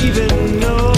even know.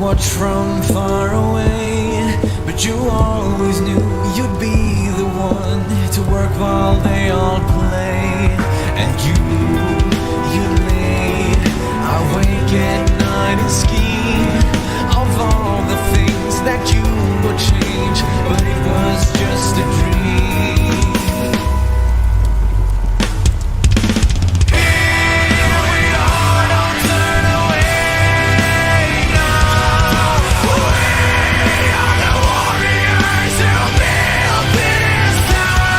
watch from far away, but you always knew you'd be the one to work while they all play. And you lay awake at night and scheme of all the things that you would change, but it was just a dream. Warriors who built this town.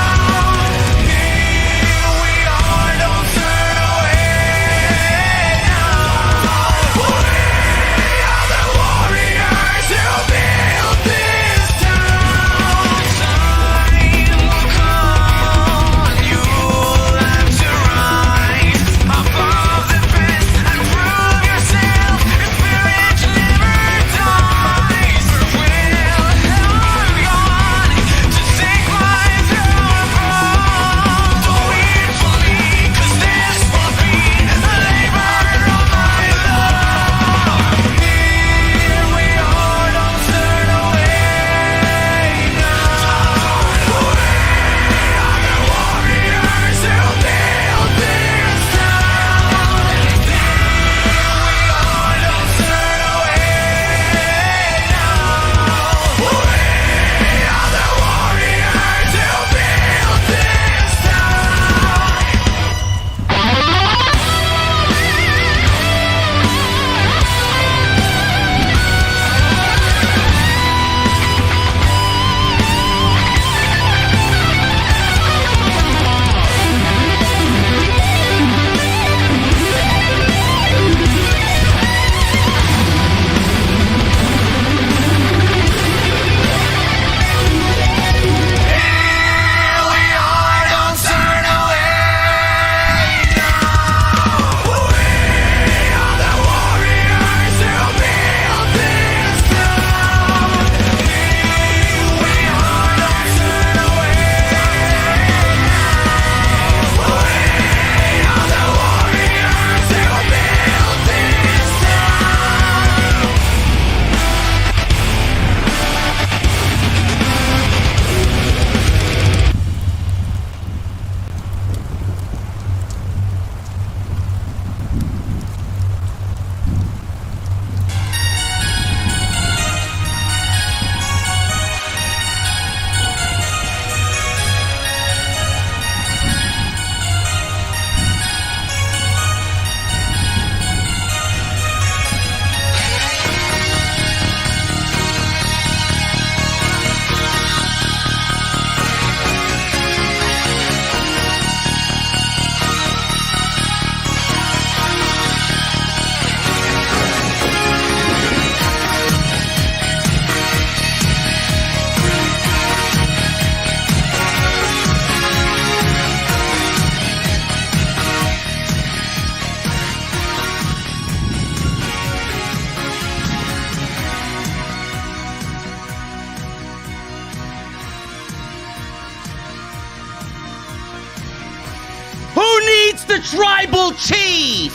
the tribal chief,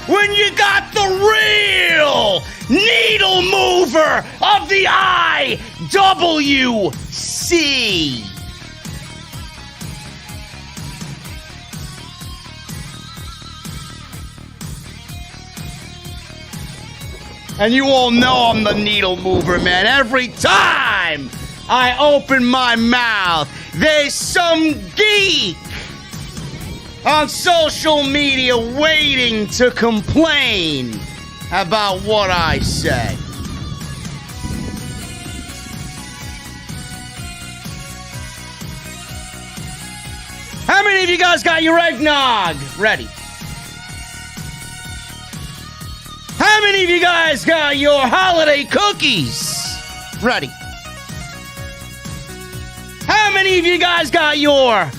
when you got the real needle mover of the IWC. And you all know I'm the needle mover, man. Every time I open my mouth, there's some geek on social media waiting to complain about what I say. How many of you guys got your eggnog ready? How many of you guys got your holiday cookies ready? How many of you guys got your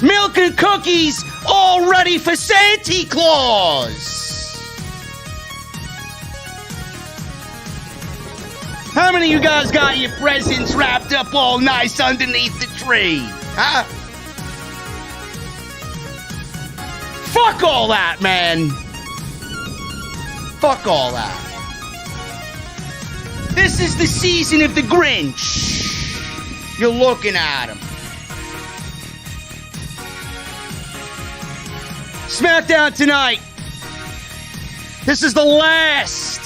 milk and cookies all ready for Santa Claus? How many of you guys got your presents wrapped up all nice underneath the tree? Huh? Fuck all that, man. Fuck all that. This is the season of the Grinch. You're looking at him. SmackDown tonight. This is the last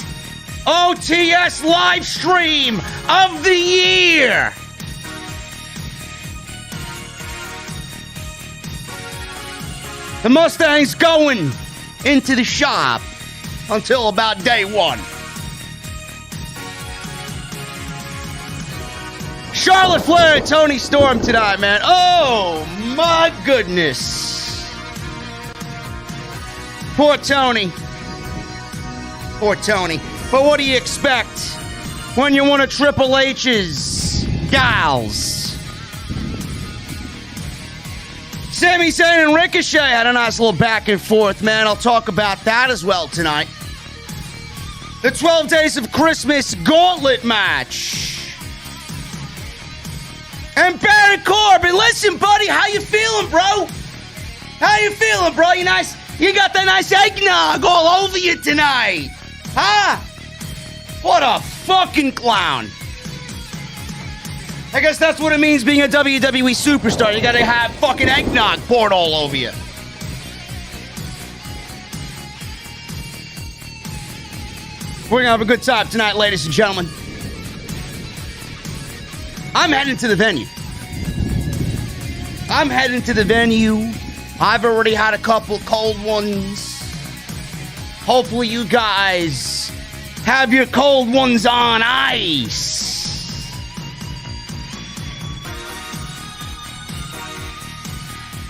OTS live stream of the year. The Mustang's going into the shop until about day one. Charlotte Flair and Toni Storm tonight, man. Oh, my goodness. Poor Toni. Poor Toni. But what do you expect when you're one of Triple H's gals? Sami Zayn and Ricochet had a nice little back and forth, man. I'll talk about that as well tonight. The 12 Days of Christmas Gauntlet Match. And Baron Corbin. Listen, buddy, how you feeling, bro? How you feeling, bro? You nice? You got that nice eggnog all over you tonight. Huh? What a fucking clown. I guess that's what it means being a WWE superstar. You gotta have fucking eggnog poured all over you. We're gonna have a good time tonight, ladies and gentlemen. I'm heading to the venue. I've already had a couple cold ones. Hopefully you guys have your cold ones on ice.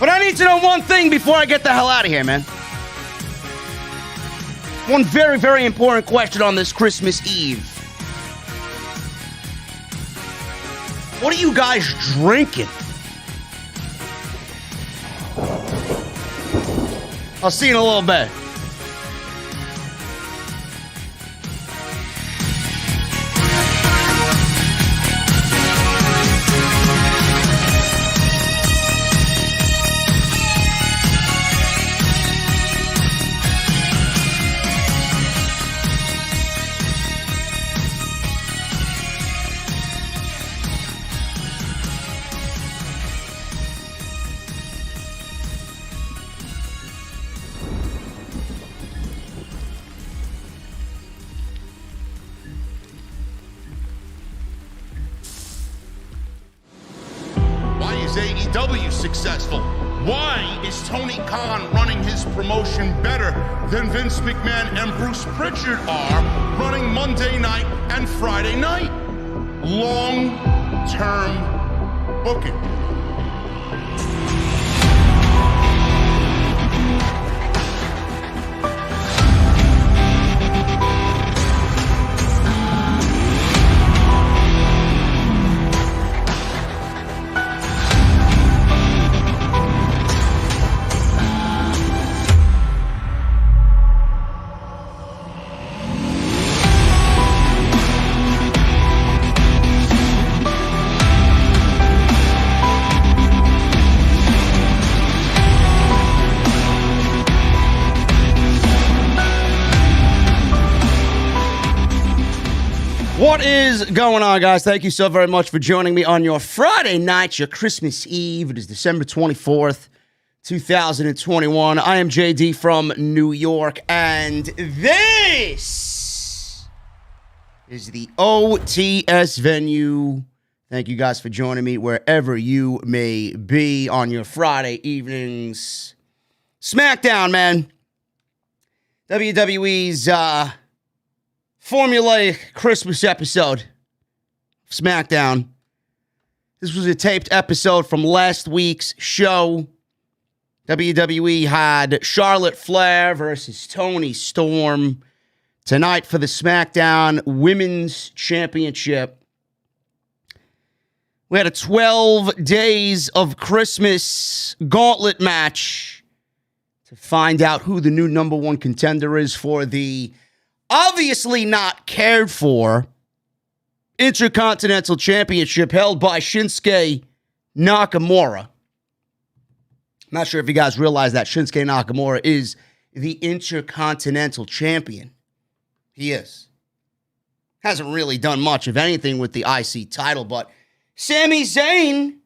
But I need to know one thing before I get the hell out of here, man. One very, very important question on this Christmas Eve. What are you guys drinking? I'll see you in a little bit. AEW successful? Why is Tony Khan running his promotion better than Vince McMahon and Bruce Pritchard are running Monday night and Friday night? Long-term booking. What is going on, guys? Thank you so very much for joining me on your Friday night, your Christmas Eve. It is December 24th, 2021. I am JD from New York, and this is the OTS venue. Thank you guys for joining me wherever you may be on your Friday evenings. SmackDown, man. WWE's formulaic Christmas episode of SmackDown. This was a taped episode from last week's show. WWE had Charlotte Flair versus Toni Storm tonight for the SmackDown Women's Championship. We had a 12 days of Christmas gauntlet match to find out who the new number one contender is for the obviously not cared for Intercontinental Championship held by Shinsuke Nakamura. I'm not sure if you guys realize that Shinsuke Nakamura is the Intercontinental Champion. He is. Hasn't really done much of anything with the IC title, but Sami Zayn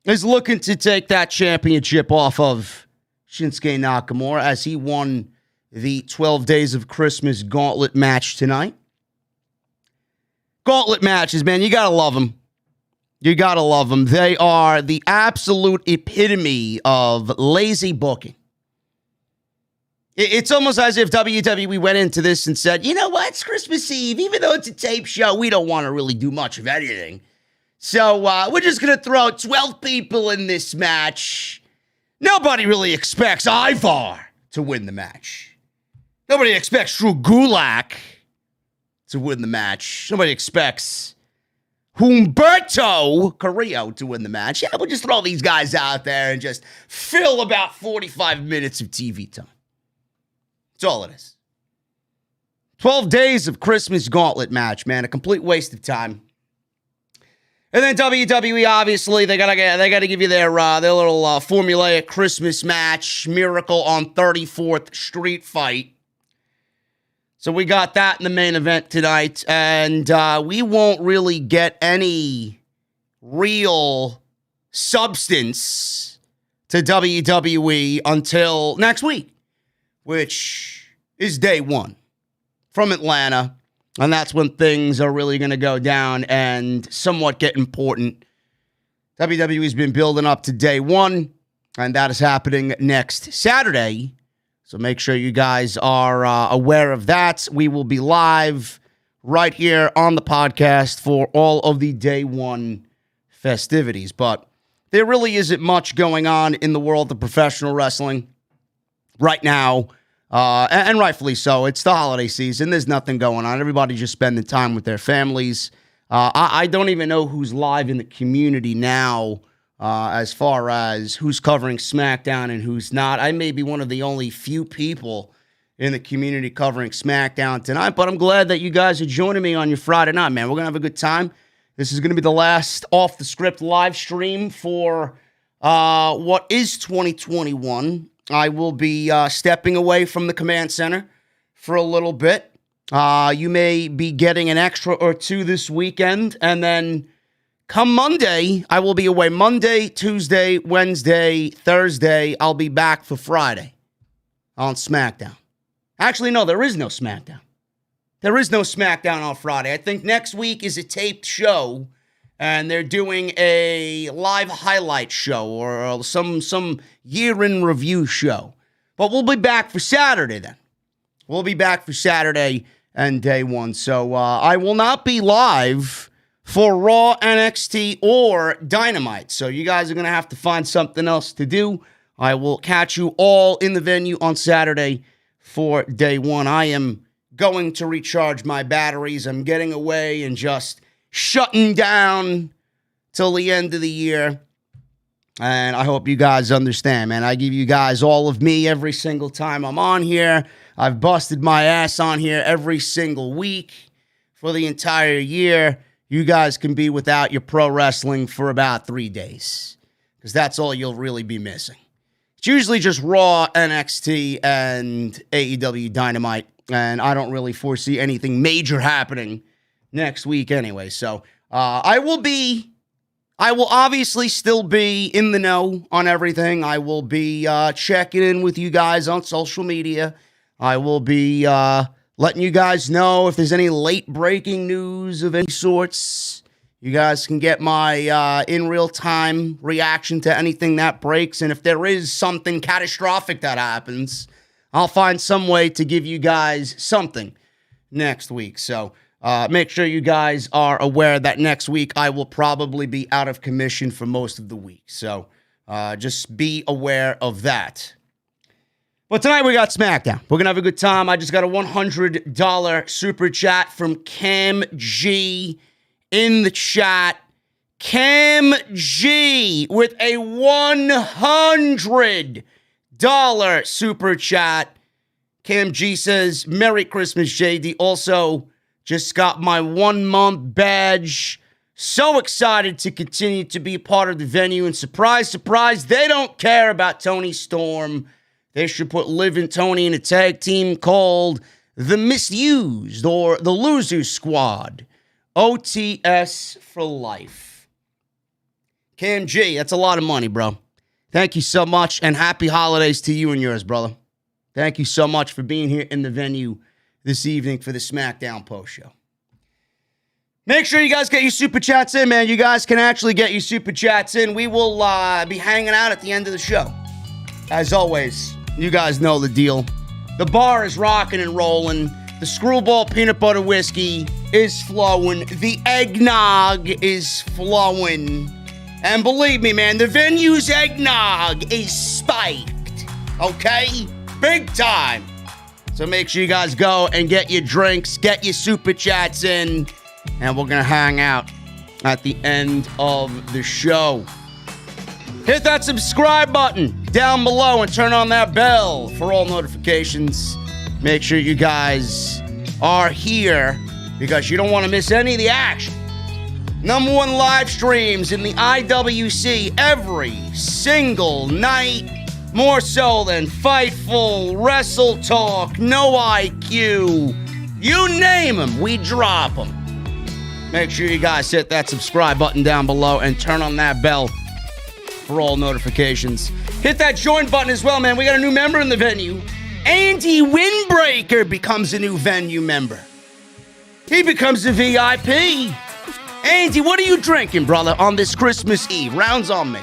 is looking to take that championship off of Shinsuke Nakamura as he won the 12 Days of Christmas Gauntlet match tonight. Gauntlet matches, man, you gotta love them. You gotta love them. They are the absolute epitome of lazy booking. It's almost as if WWE went into this and said, you know what, it's Christmas Eve. Even though it's a tape show, we don't want to really do much of anything. So we're just going to throw 12 people in this match. Nobody really expects Ivar to win the match. Nobody expects Drew Gulak to win the match. Nobody expects Humberto Carrillo to win the match. Yeah, we'll just throw these guys out there and just fill about 45 minutes of TV time. That's all it is. 12 days of Christmas gauntlet match, man. A complete waste of time. And then WWE, obviously, they gotta give you their little formulaic Christmas match, Miracle on 34th Street fight. So we got that in the main event tonight, and we won't really get any real substance to WWE until next week, which is day one from Atlanta, and that's when things are really going to go down and somewhat get important. WWE's been building up to day one, and that is happening next Saturday. So make sure you guys are aware of that. We will be live right here on the podcast for all of the day one festivities. But there really isn't much going on in the world of professional wrestling right now, and rightfully so. It's the holiday season. There's nothing going on. Everybody's just spending time with their families. I don't even know who's live in the community now, as far as who's covering SmackDown and who's not. I may be one of the only few people in the community covering SmackDown tonight, but I'm glad that you guys are joining me on your Friday night, man. We're going to have a good time. This is going to be the last off-the-script live stream for what is 2021. I will be stepping away from the command center for a little bit. You may be getting an extra or two this weekend, and then come Monday, I will be away Monday, Tuesday, Wednesday, Thursday. I'll be back for Friday on SmackDown. Actually, no, there is no SmackDown. There is no SmackDown on Friday. I think next week is a taped show, and they're doing a live highlight show or some year-in review show. But we'll be back for Saturday then. We'll be back for Saturday and day one. So I will not be live for Raw, NXT, or Dynamite. So you guys are going to have to find something else to do. I will catch you all in the venue on Saturday for day one. I am going to recharge my batteries. I'm getting away and just shutting down till the end of the year. And I hope you guys understand, man. I give you guys all of me every single time I'm on here. I've busted my ass on here every single week for the entire year. You guys can be without your pro wrestling for about 3 days, because that's all you'll really be missing. It's usually just Raw, NXT, and AEW Dynamite, and I don't really foresee anything major happening next week anyway. So I will obviously still be in the know on everything. I will be checking in with you guys on social media. I will be letting you guys know if there's any late breaking news of any sorts. You guys can get my in real time reaction to anything that breaks. And if there is something catastrophic that happens, I'll find some way to give you guys something next week. So make sure you guys are aware that next week I will probably be out of commission for most of the week. So just be aware of that. But tonight we got SmackDown. We're going to have a good time. I just got a $100 super chat from Cam G in the chat. Cam G with a $100 super chat. Cam G says, Merry Christmas, JD. Also, just got my 1-month badge. So excited to continue to be part of the venue. And surprise, surprise, they don't care about Toni Storm. They should put Liv and Toni in a tag team called the Misused or the Loser Squad. OTS for life. Cam G, that's a lot of money, bro. Thank you so much, and happy holidays to you and yours, brother. Thank you so much for being here in the venue this evening for the SmackDown post show. Make sure you guys get your super chats in, man. You guys can actually get your super chats in. We will be hanging out at the end of the show. As always, you guys know the deal. The bar is rocking and rolling. The Screwball peanut butter whiskey is flowing. The eggnog is flowing. And believe me, man, the venue's eggnog is spiked. Okay? Big time. So make sure you guys go and get your drinks, get your super chats in, and we're going to hang out at the end of the show. Hit that subscribe button down below and turn on that bell for all notifications. Make sure you guys are here because you don't want to miss any of the action. #1 live streams in the IWC every single night. More so than Fightful, Wrestle Talk, No IQ. You name them, we drop them. Make sure you guys hit that subscribe button down below and turn on that bell for all notifications. Hit that join button as well, man. We got a new member in the venue. Andy Windbreaker becomes a new venue member. He becomes a VIP. Andy, what are you drinking, brother, on this Christmas Eve? Rounds on me.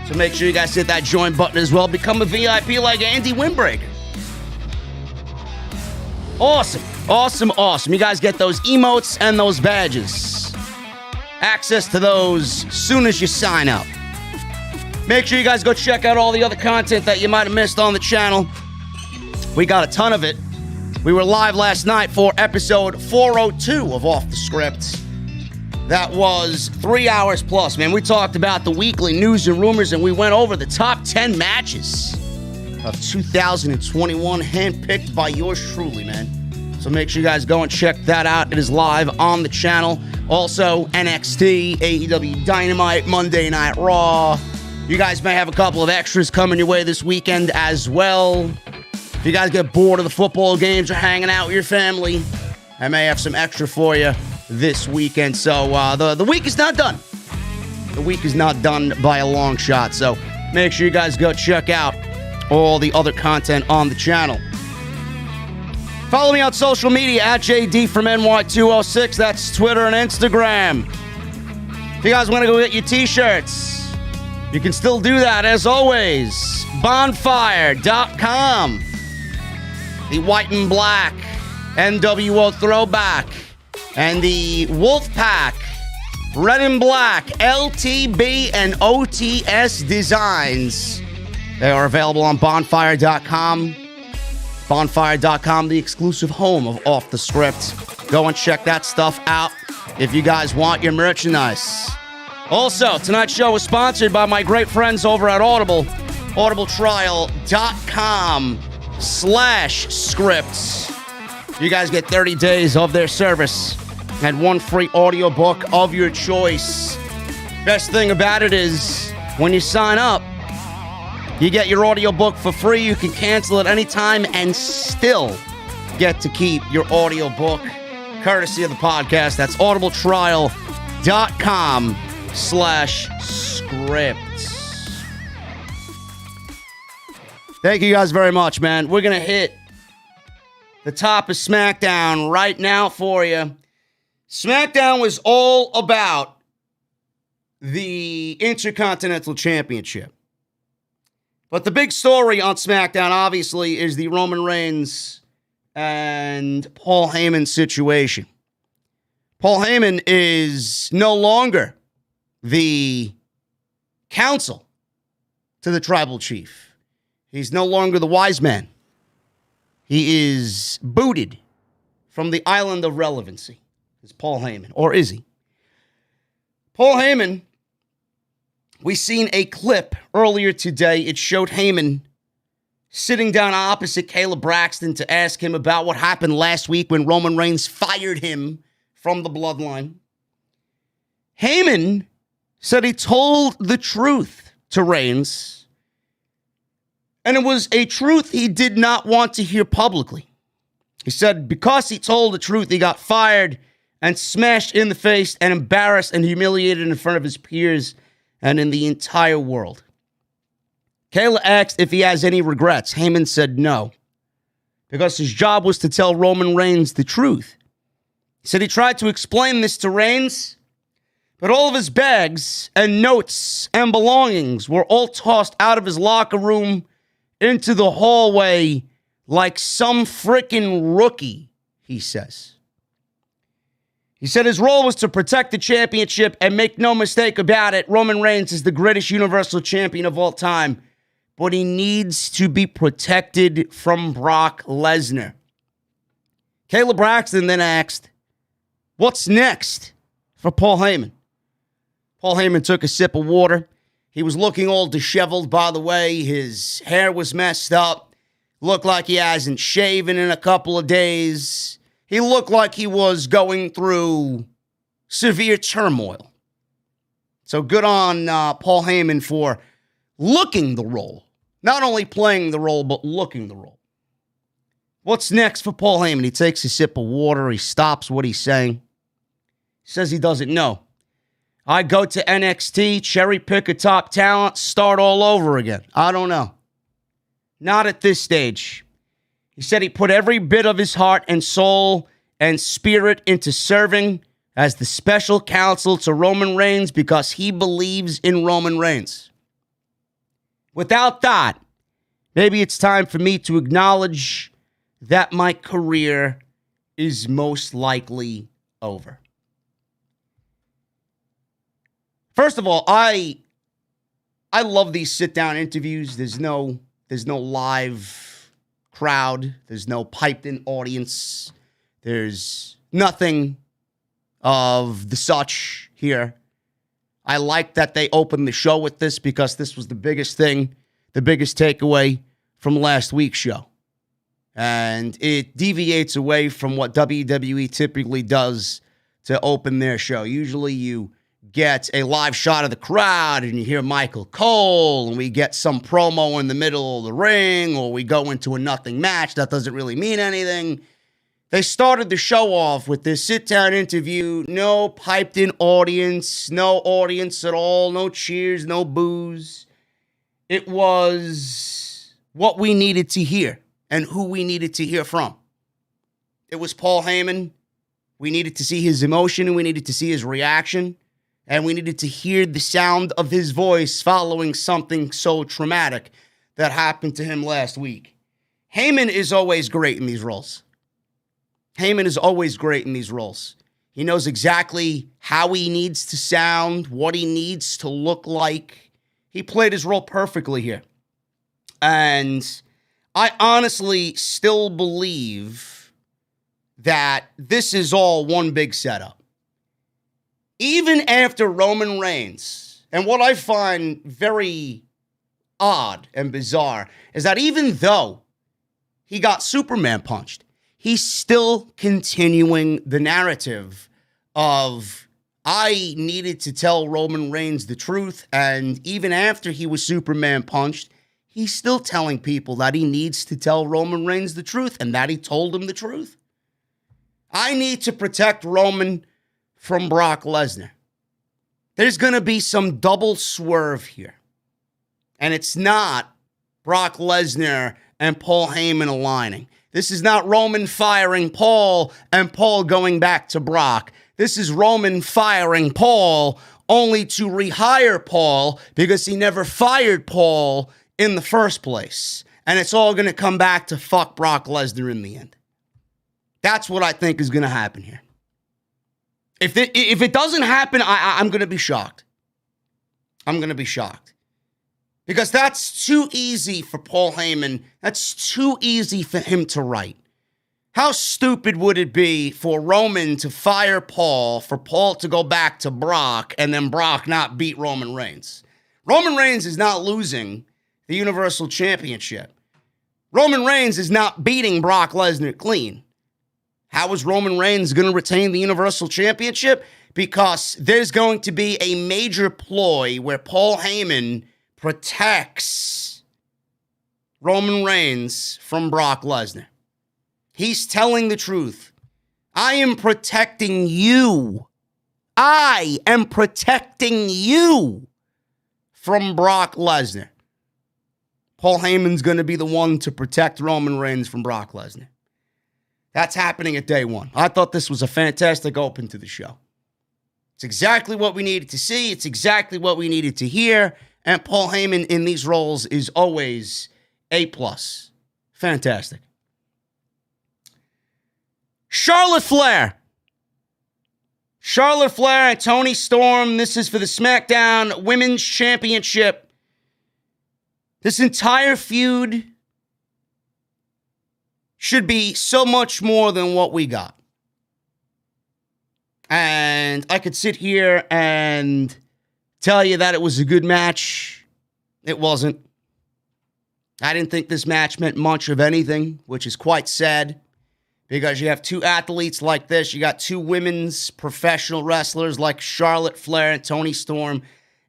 So make sure you guys hit that join button as well. Become a VIP like Andy Windbreaker. Awesome. Awesome, awesome. You guys get those emotes and those badges. Access to those soon as you sign up. Make sure you guys go check out all the other content that you might have missed on the channel. We got a ton of it. We were live last night for episode 402 of Off the Script. That was 3 hours plus, man. We talked about the weekly news and rumors, and we went over the top 10 matches of 2021, handpicked by yours truly, man. So make sure you guys go and check that out. It is live on the channel. Also, NXT, AEW Dynamite, Monday Night Raw. You guys may have a couple of extras coming your way this weekend as well. If you guys get bored of the football games or hanging out with your family, I may have some extra for you this weekend. So the week is not done. The week is not done by a long shot. So make sure you guys go check out all the other content on the channel. Follow me on social media at JDfromNY206. That's Twitter and Instagram. If you guys want to go get your t-shirts, you can still do that as always. Bonfire.com. The white and black NWO throwback and the Wolfpack red and black LTB and OTS designs. They are available on bonfire.com. Bonfire.com, the exclusive home of Off the Script. Go and check that stuff out if you guys want your merchandise. Also, tonight's show is sponsored by my great friends over at Audible. audibletrial.com/scripts. You guys get 30 days of their service and one free audiobook of your choice. Best thing about it is when you sign up, you get your audiobook for free. You can cancel at any time and still get to keep your audiobook courtesy of the podcast. That's audibletrial.com/scripts. Thank you guys very much, man. We're going to hit the top of SmackDown right now for you. SmackDown was all about the Intercontinental Championship. But the big story on SmackDown, obviously, is the Roman Reigns and Paul Heyman situation. Paul Heyman is no longer the counsel to the tribal chief. He's no longer the wise man. He is booted from the island of relevancy. It's Paul Heyman. Or is he? Paul Heyman, we seen a clip earlier today. It showed Heyman sitting down opposite Caleb Braxton to ask him about what happened last week when Roman Reigns fired him from the bloodline. Heyman said he told the truth to Reigns, and it was a truth he did not want to hear publicly. He said because he told the truth, he got fired and smashed in the face and embarrassed and humiliated in front of his peers and in the entire world. Kayla asked if he has any regrets. Heyman said no, because his job was to tell Roman Reigns the truth. He said he tried to explain this to Reigns, but all of his bags and notes and belongings were all tossed out of his locker room into the hallway like some frickin' rookie, he says. He said his role was to protect the championship, and make no mistake about it, Roman Reigns is the greatest Universal Champion of all time, but he needs to be protected from Brock Lesnar. Caleb Braxton then asked, what's next for Paul Heyman? Paul Heyman took a sip of water. He was looking all disheveled, by the way. His hair was messed up. Looked like he hasn't shaven in a couple of days. He looked like he was going through severe turmoil. So good on Paul Heyman for looking the role. Not only playing the role, but looking the role. What's next for Paul Heyman? He takes a sip of water. He stops what he's saying. He says he doesn't know. I go to NXT, cherry pick a top talent, start all over again. I don't know. Not at this stage. He said he put every bit of his heart and soul and spirit into serving as the special counsel to Roman Reigns because he believes in Roman Reigns. Without that, maybe it's time for me to acknowledge that my career is most likely over. First of all, I love these sit-down interviews. There's no live crowd. There's no piped-in audience. There's nothing of the such here. I like that they opened the show with this because this was the biggest thing, the biggest takeaway from last week's show. And it deviates away from what WWE typically does to open their show. Usually you get a live shot of the crowd and you hear Michael Cole and we get some promo in the middle of the ring, or we go into a nothing match that doesn't really mean anything. They started the show off with this sit-down interview, no piped-in audience, no audience at all, no cheers, no boos. It was what we needed to hear and who we needed to hear from. It was Paul Heyman. We needed to see his emotion and we needed to see his reaction. And we needed to hear the sound of his voice following something so traumatic that happened to him last week. Heyman is always great in these roles. Heyman is always great in these roles. He knows exactly how he needs to sound, what he needs to look like. He played his role perfectly here. And I honestly still believe that this is all one big setup. Even after Roman Reigns, and what I find very odd and bizarre is that even though he got Superman punched, he's still continuing the narrative of, I needed to tell Roman Reigns the truth, and even after he was Superman punched, he's still telling people that he needs to tell Roman Reigns the truth and that he told him the truth. I need to protect Roman from Brock Lesnar. There's going to be some double swerve here. And it's not Brock Lesnar and Paul Heyman aligning. This is not Roman firing Paul and Paul going back to Brock. This is Roman firing Paul only to rehire Paul because he never fired Paul in the first place. And it's all going to come back to fuck Brock Lesnar in the end. That's what I think is going to happen here. If it doesn't happen, I'm going to be shocked. I'm going to be shocked. Because that's too easy for Paul Heyman. That's too easy for him to write. How stupid would it be for Roman to fire Paul, for Paul to go back to Brock, and then Brock not beat Roman Reigns? Roman Reigns is not losing the Universal Championship. Roman Reigns is not beating Brock Lesnar clean. How is Roman Reigns going to retain the Universal Championship? Because there's going to be a major ploy where Paul Heyman protects Roman Reigns from Brock Lesnar. He's telling the truth. I am protecting you. I am protecting you from Brock Lesnar. Paul Heyman's going to be the one to protect Roman Reigns from Brock Lesnar. That's happening at day one. I thought this was a fantastic open to the show. It's exactly what we needed to see. It's exactly what we needed to hear. And Paul Heyman in these roles is always A+. Fantastic. Charlotte Flair. Charlotte Flair and Toni Storm. This is for the SmackDown Women's Championship. This entire feud should be so much more than what we got. And I could sit here and tell you that it was a good match. It wasn't. I didn't think this match meant much of anything, which is quite sad. Because you have two athletes like this. You got two women's professional wrestlers like Charlotte Flair and Toni Storm.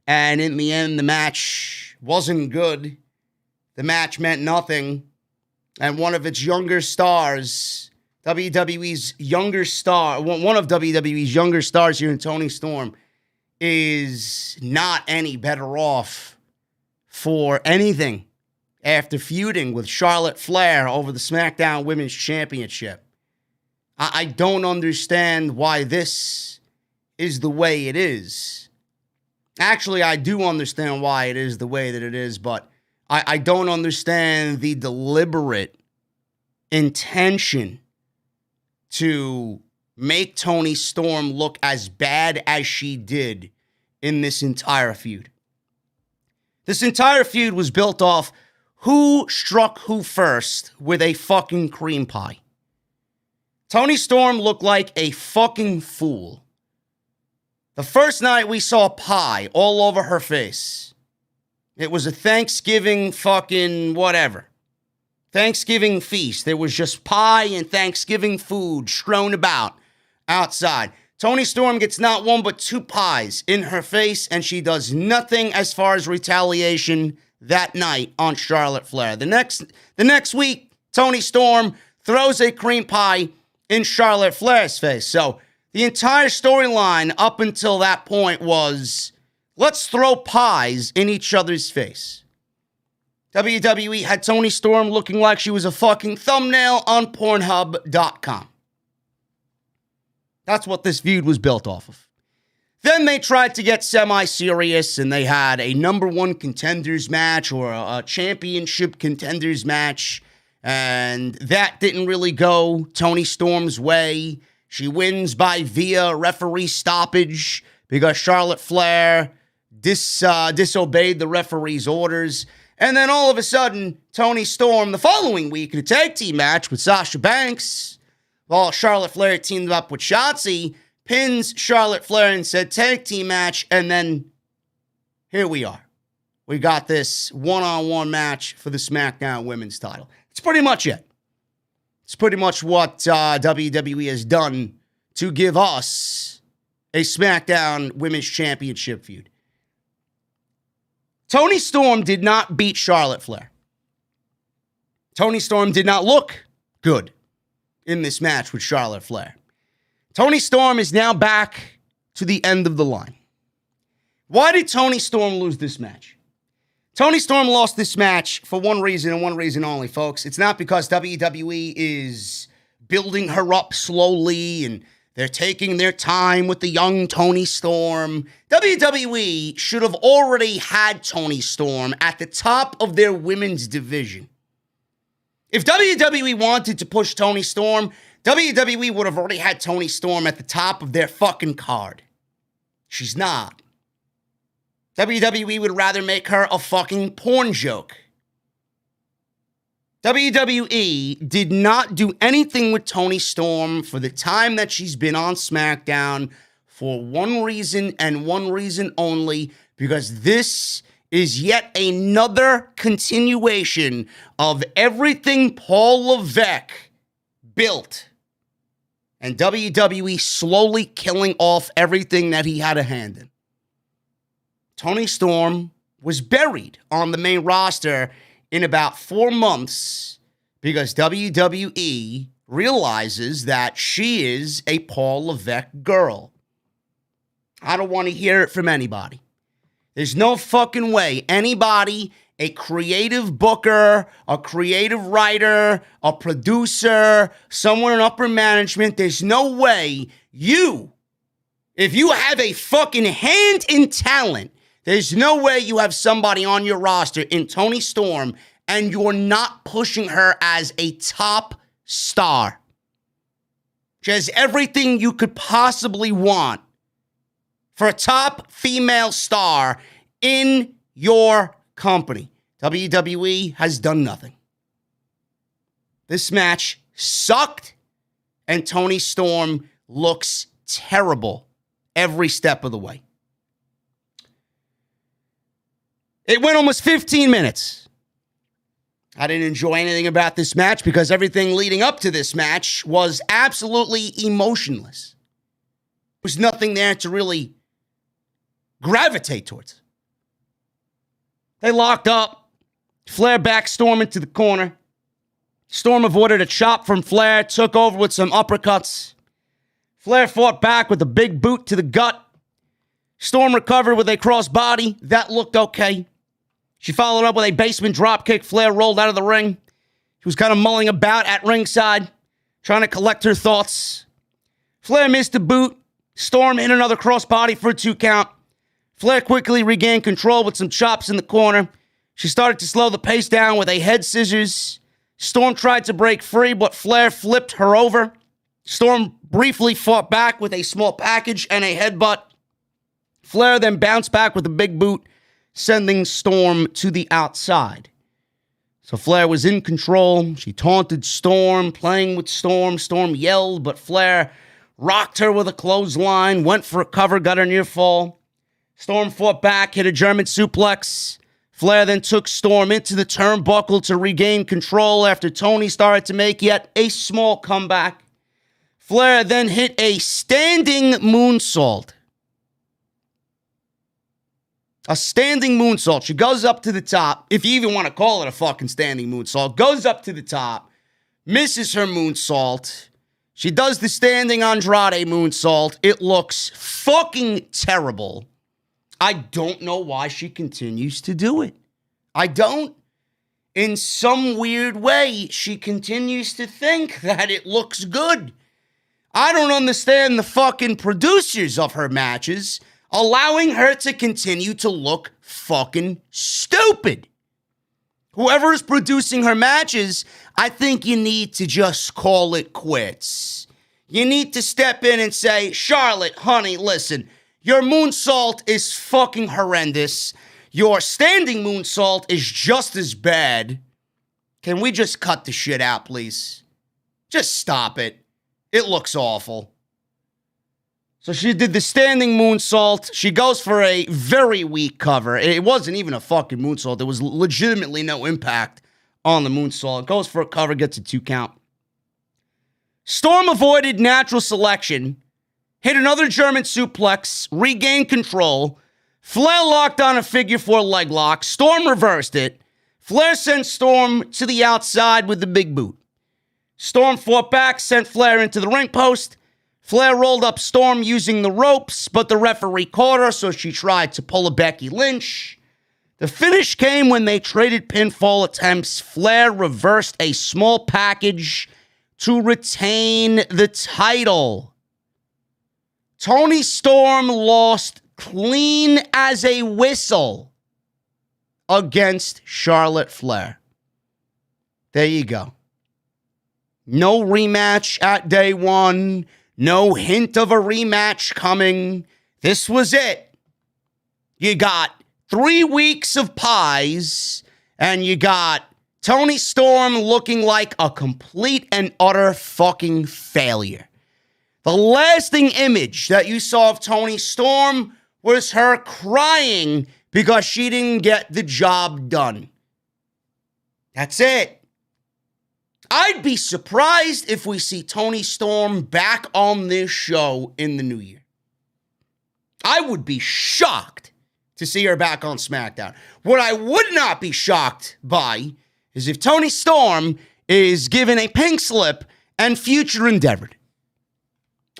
And in the end, the match wasn't good. The match meant nothing. And one of its younger stars, WWE's younger star, one of WWE's younger stars here in Toni Storm, is not any better off for anything after feuding with Charlotte Flair over the SmackDown Women's Championship. I don't understand why this is the way it is. Actually, I do understand why it is the way that it is, but I don't understand the deliberate intention to make Toni Storm look as bad as she did in this entire feud. This entire feud was built off who struck who first with a fucking cream pie. Toni Storm looked like a fucking fool. The first night we saw pie all over her face. It was a Thanksgiving fucking whatever. Thanksgiving feast. There was just pie and Thanksgiving food strewn about outside. Toni Storm gets not one but two pies in her face, and she does nothing as far as retaliation that night on Charlotte Flair. The next week, Toni Storm throws a cream pie in Charlotte Flair's face. So the entire storyline up until that point was, let's throw pies in each other's face. WWE had Toni Storm looking like she was a fucking thumbnail on Pornhub.com. That's what this feud was built off of. Then they tried to get semi-serious, and they had a number one contenders match or a championship contenders match, and that didn't really go Toni Storm's way. She wins by via referee stoppage because Charlotte Flair disobeyed the referee's orders. And then all of a sudden, Toni Storm, the following week, in a tag team match with Sasha Banks, while Charlotte Flair teamed up with Shotzi, pins Charlotte Flair and said tag team match, and then here we are. We got this one-on-one match for the SmackDown Women's title. It's pretty much it. It's pretty much what WWE has done to give us a SmackDown Women's Championship feud. Toni Storm did not beat Charlotte Flair. Toni Storm did not look good in this match with Charlotte Flair. Toni Storm is now back to the end of the line. Why did Toni Storm lose this match? Toni Storm lost this match for one reason and one reason only, folks. It's not because WWE is building her up slowly and they're taking their time with the young Toni Storm. WWE should have already had Toni Storm at the top of their women's division. If WWE wanted to push Toni Storm, WWE would have already had Toni Storm at the top of their fucking card. She's not. WWE would rather make her a fucking porn joke. WWE did not do anything with Toni Storm for the time that she's been on SmackDown for one reason and one reason only, because this is yet another continuation of everything Paul Levesque built and WWE slowly killing off everything that he had a hand in. Toni Storm was buried on the main roster in about 4 months because WWE realizes that she is a Paul Levesque girl. I don't want to hear it from anybody. There's no fucking way anybody, a creative booker, a creative writer, a producer, someone in upper management, there's no way you, if you have a fucking hand in talent, there's no way you have somebody on your roster in Toni Storm and you're not pushing her as a top star. She has everything you could possibly want for a top female star in your company. WWE has done nothing. This match sucked, and Toni Storm looks terrible every step of the way. It went almost 15 minutes. I didn't enjoy anything about this match because everything leading up to this match was absolutely emotionless. There was nothing there to really gravitate towards. They locked up. Flair backed Storm into the corner. Storm avoided a chop from Flair, took over with some uppercuts. Flair fought back with a big boot to the gut. Storm recovered with a crossbody. That looked okay. She followed up with a basement dropkick. Flair rolled out of the ring. She was kind of mulling about at ringside, trying to collect her thoughts. Flair missed a boot. Storm hit another crossbody for a 2 count. Flair quickly regained control with some chops in the corner. She started to slow the pace down with a head scissors. Storm tried to break free, but Flair flipped her over. Storm briefly fought back with a small package and a headbutt. Flair then bounced back with a big boot, sending Storm to the outside. So Flair was in control. She taunted Storm, playing with Storm. Storm yelled, but Flair rocked her with a clothesline, went for a cover, got her near fall. Storm fought back, hit a German suplex. Flair then took Storm into the turnbuckle to regain control after Toni started to make yet a small comeback. Flair then hit a standing moonsault. A standing moonsault. She goes up to the top, if you even want to call it a fucking standing moonsault, goes up to the top, misses her moonsault. She does the standing Andrade moonsault. It looks fucking terrible. I don't know why she continues to do it. I don't. In some weird way, she continues to think that it looks good. I don't understand the fucking producers of her matches allowing her to continue to look fucking stupid. Whoever is producing her matches, I think you need to just call it quits. You need to step in and say, Charlotte, honey, listen, your moonsault is fucking horrendous. Your standing moonsault is just as bad. Can we just cut the shit out, please? Just stop it. It looks awful. So she did the standing moonsault. She goes for a very weak cover. It wasn't even a fucking moonsault. There was legitimately no impact on the moonsault. Goes for a cover, gets a 2 count. Storm avoided natural selection, hit another German suplex, regained control. Flair locked on a figure 4 leg lock. Storm reversed it. Flair sent Storm to the outside with the big boot. Storm fought back, sent Flair into the ring post. Flair rolled up Storm using the ropes, but the referee caught her, so she tried to pull a Becky Lynch. The finish came when they traded pinfall attempts. Flair reversed a small package to retain the title. Toni Storm lost clean as a whistle against Charlotte Flair. There you go. No rematch at day one. No hint of a rematch coming. This was it. You got 3 weeks of pies, and you got Toni Storm looking like a complete and utter fucking failure. The lasting image that you saw of Toni Storm was her crying because she didn't get the job done. That's it. I'd be surprised if we see Toni Storm back on this show in the new year. I would be shocked to see her back on SmackDown. What I would not be shocked by is if Toni Storm is given a pink slip and future endeavored.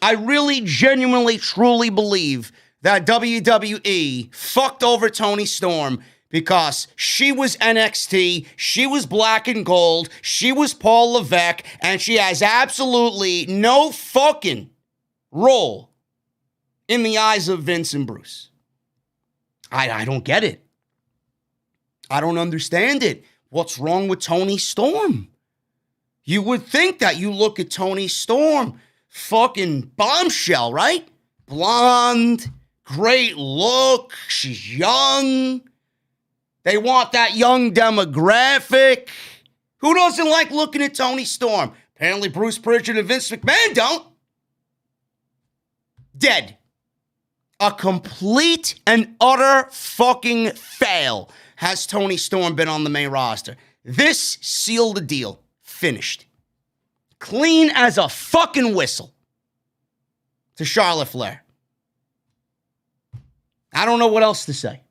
I really, genuinely, truly believe that WWE fucked over Toni Storm because she was NXT, she was black and gold, she was Paul Levesque, and she has absolutely no fucking role in the eyes of Vince and Bruce. I don't get it. I don't understand it. What's wrong with Toni Storm? You would think that you look at Toni Storm, fucking bombshell, right? Blonde, great look, she's young. They want that young demographic. Who doesn't like looking at Toni Storm? Apparently Bruce Pritchard and Vince McMahon don't. Dead. A complete and utter fucking fail has Toni Storm been on the main roster. This sealed the deal. Finished. Clean as a fucking whistle to Charlotte Flair. I don't know what else to say.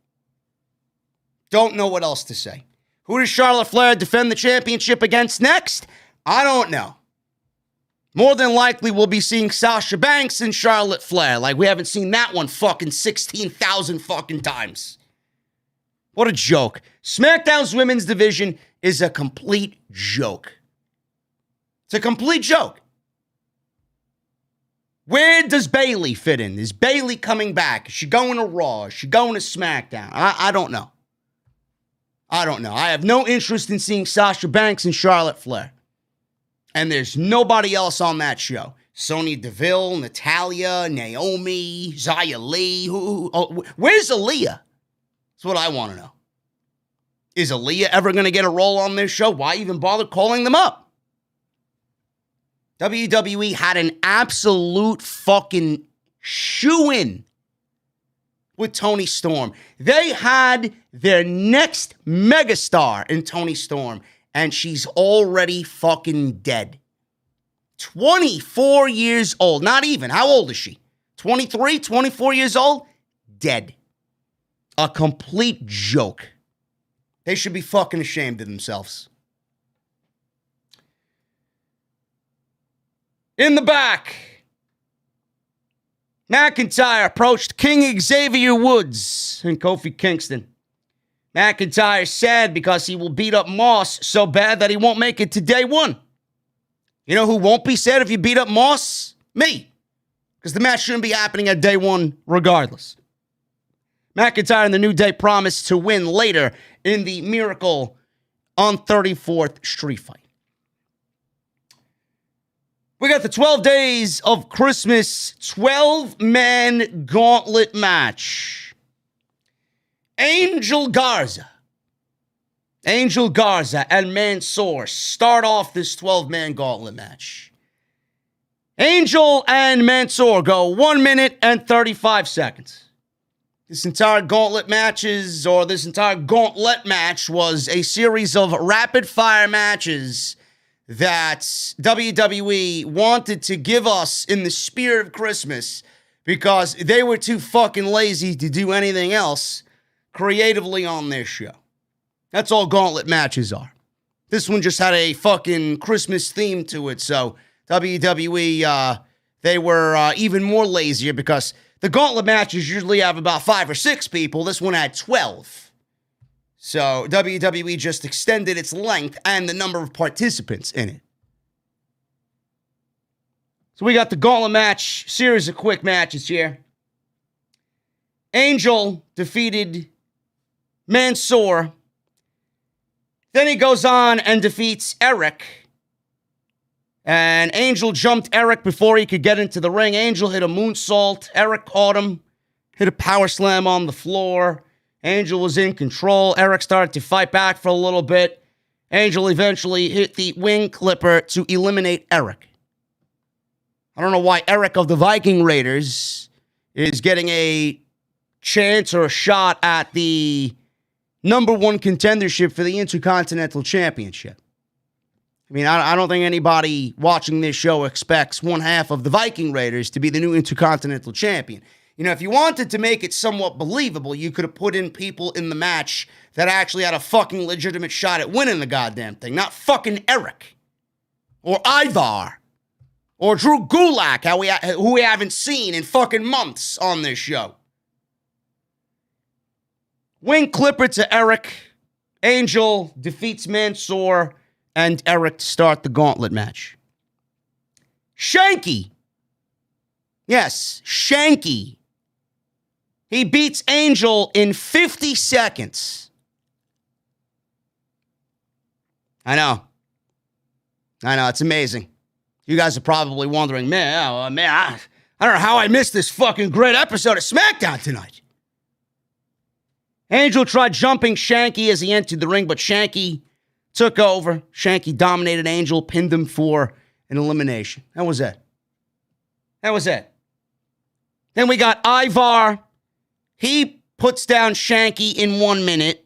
Don't know what else to say. Who does Charlotte Flair defend the championship against next? I don't know. More than likely, we'll be seeing Sasha Banks and Charlotte Flair. Like, we haven't seen that one fucking 16,000 fucking times. What a joke. SmackDown's women's division is a complete joke. It's a complete joke. Where does Bayley fit in? Is Bayley coming back? Is she going to Raw? Is she going to SmackDown? I don't know. I don't know. I have no interest in seeing Sasha Banks and Charlotte Flair. And there's nobody else on that show. Sonya Deville, Natalya, Naomi, Xia Li. Where's Aaliyah? That's what I want to know. Is Aaliyah ever going to get a role on this show? Why even bother calling them up? WWE had an absolute fucking shoo-in with Toni Storm. They had their next megastar in Toni Storm, and she's already fucking dead. 24 years old. Not even. How old is she? 23, 24 years old? Dead. A complete joke. They should be fucking ashamed of themselves. In the back, McIntyre approached King Xavier Woods and Kofi Kingston. McIntyre sad because he will beat up Moss so bad that he won't make it to day one. You know who won't be sad if you beat up Moss? Me. Because the match shouldn't be happening at day one regardless. McIntyre and the New Day promised to win later in the Miracle on 34th Street fight. We got the 12 Days of Christmas 12-man gauntlet match. Angel Garza and Mansoor start off this 12-man gauntlet match. Angel and Mansoor go 1 minute and 35 seconds. This entire gauntlet match was a series of rapid-fire matches that WWE wanted to give us in the spirit of Christmas because they were too fucking lazy to do anything else creatively on their show. That's all gauntlet matches are. This one just had a fucking Christmas theme to it, so WWE they were even more lazier because the gauntlet matches usually have about 5 or 6 people. This one had 12. So WWE just extended its length and the number of participants in it. So we got the gauntlet match, series of quick matches here. Angel defeated Mansoor. Then he goes on and defeats Eric. And Angel jumped Eric before he could get into the ring. Angel hit a moonsault. Eric caught him. Hit a power slam on the floor. Angel was in control. Eric started to fight back for a little bit. Angel eventually hit the wing clipper to eliminate Eric. I don't know why Eric of the Viking Raiders is getting a chance or a shot at the number 1 contendership for the Intercontinental Championship. I mean, I don't think anybody watching this show expects one half of the Viking Raiders to be the new Intercontinental Champion. You know, if you wanted to make it somewhat believable, you could have put in people in the match that actually had a fucking legitimate shot at winning the goddamn thing. Not fucking Eric. Or Ivar. Or Drew Gulak, who we haven't seen in fucking months on this show. Wing clipper to Eric. Angel defeats Mansoor. And Eric to start the gauntlet match. Shanky. Yes, Shanky. He beats Angel in 50 seconds. I know, it's amazing. You guys are probably wondering, I don't know how I missed this fucking great episode of SmackDown tonight. Angel tried jumping Shanky as he entered the ring, but Shanky took over. Shanky dominated Angel, pinned him for an elimination. That was it. Then we got Ivar. He puts down Shanky in 1 minute.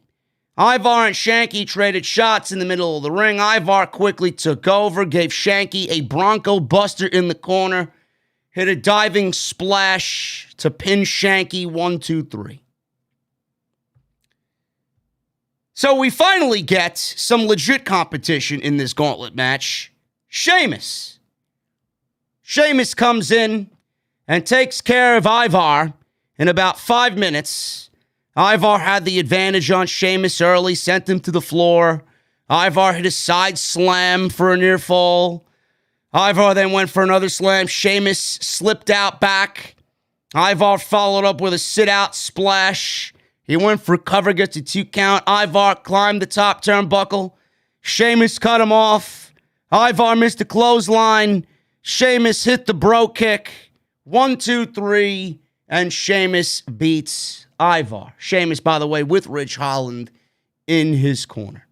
Ivar and Shanky traded shots in the middle of the ring. Ivar quickly took over, gave Shanky a Bronco Buster in the corner, hit a diving splash to pin Shanky 1, 2, 3. So we finally get some legit competition in this gauntlet match. Sheamus. Sheamus comes in and takes care of Ivar in about 5 minutes. Ivar had the advantage on Sheamus early, sent him to the floor. Ivar hit a side slam for a near fall. Ivar then went for another slam. Sheamus slipped out back. Ivar followed up with a sit-out splash. He went for cover, gets a 2 count. Ivar climbed the top turnbuckle. Sheamus cut him off. Ivar missed a clothesline. Sheamus hit the bro kick. 1, 2, 3. And Sheamus beats Ivar. Sheamus, by the way, with Ridge Holland in his corner.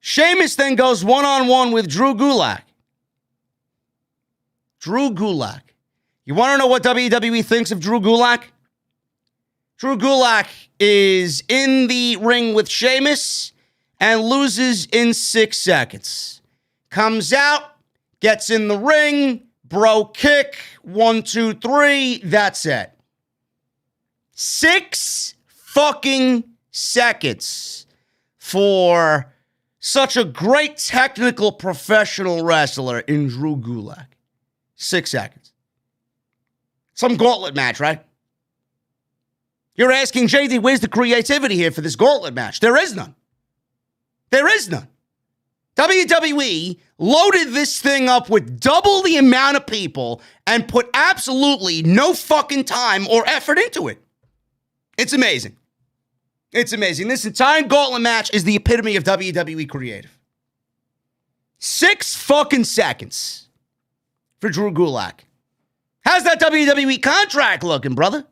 Sheamus then goes one-on-one with Drew Gulak. Drew Gulak. You want to know what WWE thinks of Drew Gulak? Drew Gulak is in the ring with Sheamus and loses in 6 seconds. Comes out, gets in the ring, bro kick, 1, 2, 3, that's it. 6 fucking seconds for such a great technical professional wrestler in Drew Gulak. 6 seconds. Some gauntlet match, right? You're asking, JD, where's the creativity here for this gauntlet match? There is none. There is none. WWE loaded this thing up with double the amount of people and put absolutely no fucking time or effort into it. It's amazing. It's amazing. This entire gauntlet match is the epitome of WWE creative. 6 fucking seconds for Drew Gulak. How's that WWE contract looking, brother?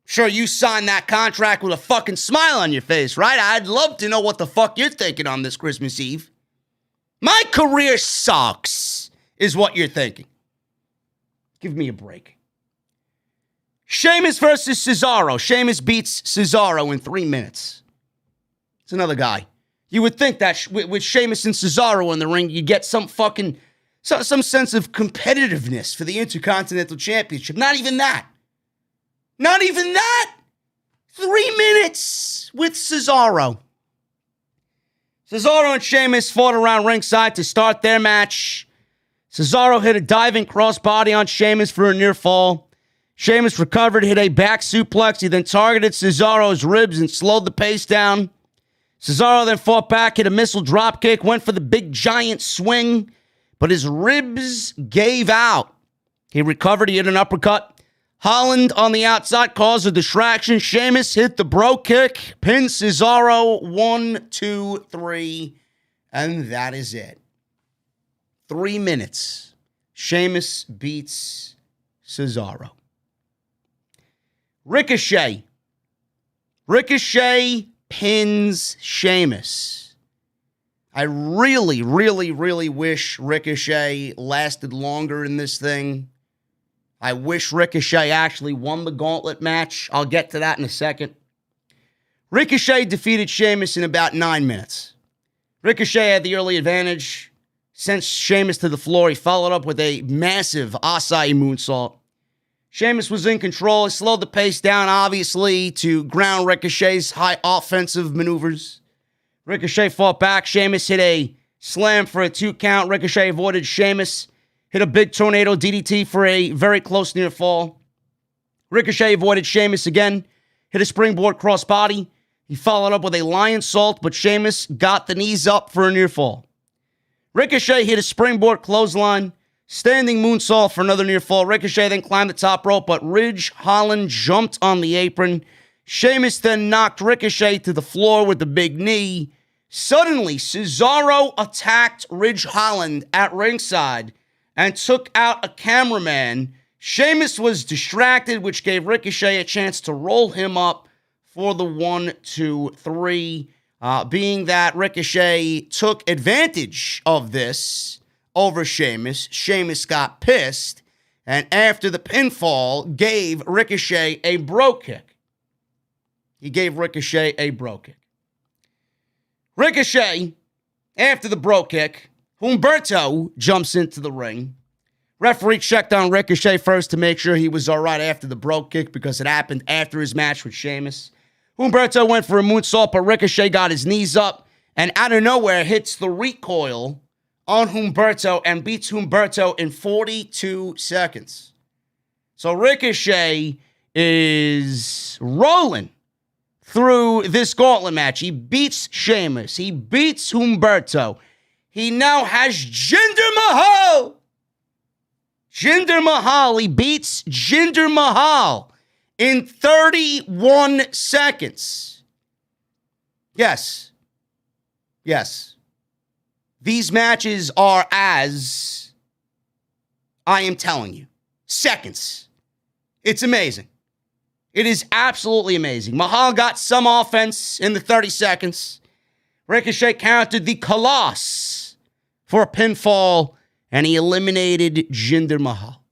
Sure, you signed that contract with a fucking smile on your face, right? I'd love to know what the fuck you're thinking on this Christmas Eve. My career sucks, is what you're thinking. Give me a break. Sheamus versus Cesaro. Sheamus beats Cesaro in 3 minutes. It's another guy. You would think that with Sheamus and Cesaro in the ring, you'd get some fucking, some sense of competitiveness for the Intercontinental Championship. Not even that. Not even that. 3 minutes with Cesaro. Cesaro and Sheamus fought around ringside to start their match. Cesaro hit a diving crossbody on Sheamus for a near fall. Sheamus recovered, hit a back suplex. He then targeted Cesaro's ribs and slowed the pace down. Cesaro then fought back, hit a missile dropkick, went for the big giant swing, but his ribs gave out. He recovered, he hit an uppercut. Holland on the outside caused a distraction. Sheamus hit the bro kick, pinned Cesaro 1, 2, 3, and that is it. 3 minutes. Sheamus beats Cesaro. Ricochet. Ricochet pins Sheamus. I really, really, really wish Ricochet lasted longer in this thing. I wish Ricochet actually won the gauntlet match. I'll get to that in a second. Ricochet defeated Sheamus in about 9 minutes. Ricochet had the early advantage, sent Sheamus to the floor. He followed up with a massive Asai moonsault. Sheamus was in control. He slowed the pace down, obviously, to ground Ricochet's high offensive maneuvers. Ricochet fought back. Sheamus hit a slam for a 2 count. Ricochet avoided Sheamus. Hit a big tornado DDT for a very close near fall. Ricochet avoided Sheamus again. Hit a springboard crossbody. He followed up with a lion salt, but Sheamus got the knees up for a near fall. Ricochet hit a springboard clothesline. Standing moonsault for another near fall. Ricochet then climbed the top rope, but Ridge Holland jumped on the apron. Sheamus then knocked Ricochet to the floor with the big knee. Suddenly, Cesaro attacked Ridge Holland at ringside and took out a cameraman. Sheamus was distracted, which gave Ricochet a chance to roll him up for the 1, 2, 3. Being that Ricochet took advantage of this over Sheamus, Sheamus got pissed, and after the pinfall, gave Ricochet a bro kick. He gave Ricochet a bro kick. Ricochet, after the bro kick, Humberto jumps into the ring. Referee checked on Ricochet first to make sure he was all right after the bro kick because it happened after his match with Sheamus. Humberto went for a moonsault, but Ricochet got his knees up and out of nowhere hits the recoil on Humberto and beats Humberto in 42 seconds. So Ricochet is rolling through this gauntlet match. He beats Sheamus. He beats Humberto. He now has Jinder Mahal. Jinder Mahal. He beats Jinder Mahal in 31 seconds. Yes. Yes. These matches are as I am telling you. Seconds. It's amazing. It is absolutely amazing. Mahal got some offense in the 30 seconds. Ricochet countered the Colossus for a pinfall, and he eliminated Jinder Mahal.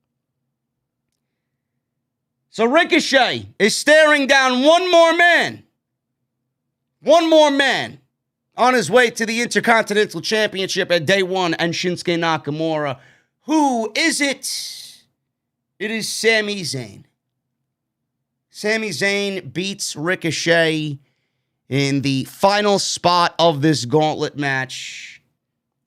So Ricochet is staring down one more man on his way to the Intercontinental Championship at day one, and Shinsuke Nakamura. Who is it? It is Sami Zayn. Sami Zayn beats Ricochet in the final spot of this gauntlet match.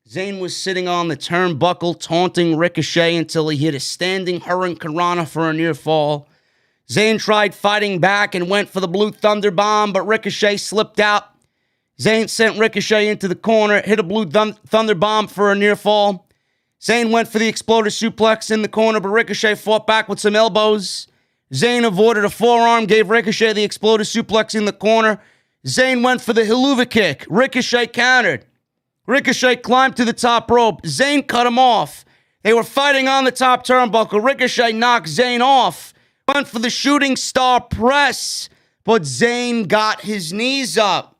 Zayn was sitting on the turnbuckle, taunting Ricochet until he hit a standing Hurricanrana for a near fall. Zayn tried fighting back and went for the Blue Thunder Bomb, but Ricochet slipped out. Zayn sent Ricochet into the corner, hit a Blue Thunder Bomb for a near fall. Zayn went for the Exploder Suplex in the corner, but Ricochet fought back with some elbows. Zayn avoided a forearm, gave Ricochet the Exploder Suplex in the corner. Zayn went for the Helluva Kick. Ricochet countered. Ricochet climbed to the top rope. Zayn cut him off. They were fighting on the top turnbuckle. Ricochet knocked Zayn off. Went for the Shooting Star Press, but Zayn got his knees up.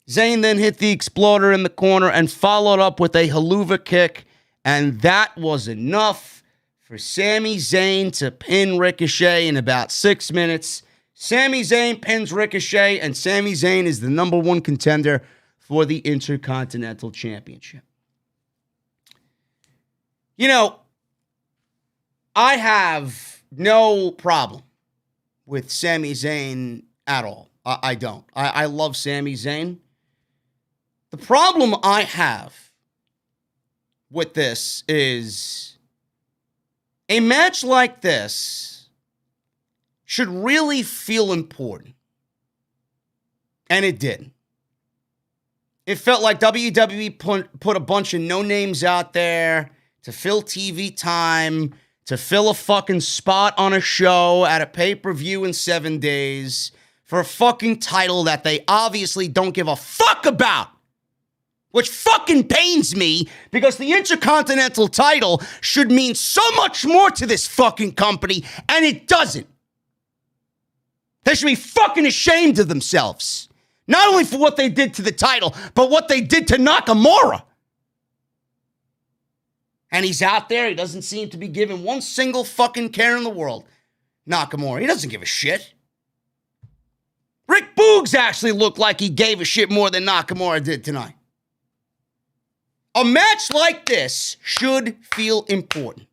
Zayn then hit the Exploder in the corner and followed up with a Helluva Kick, and that was enough for Sami Zayn to pin Ricochet in about 6 minutes. Sami Zayn pins Ricochet, and Sami Zayn is the number one contender for the Intercontinental Championship. You know, I have no problem with Sami Zayn at all. I don't. I love Sami Zayn. The problem I have with this is A match like this should really feel important. And it did. It felt like WWE put a bunch of no-names out there to fill TV time, to fill a fucking spot on a show at a pay-per-view in 7 days for a fucking title that they obviously don't give a fuck about. Which fucking pains me, because the Intercontinental title should mean so much more to this fucking company, and it doesn't. They should be fucking ashamed of themselves. Not only for what they did to the title, but what they did to Nakamura. And he's out there, he doesn't seem to be giving one single fucking care in the world. Nakamura, he doesn't give a shit. Rick Boogs actually looked like he gave a shit more than Nakamura did tonight. A match like this should feel important.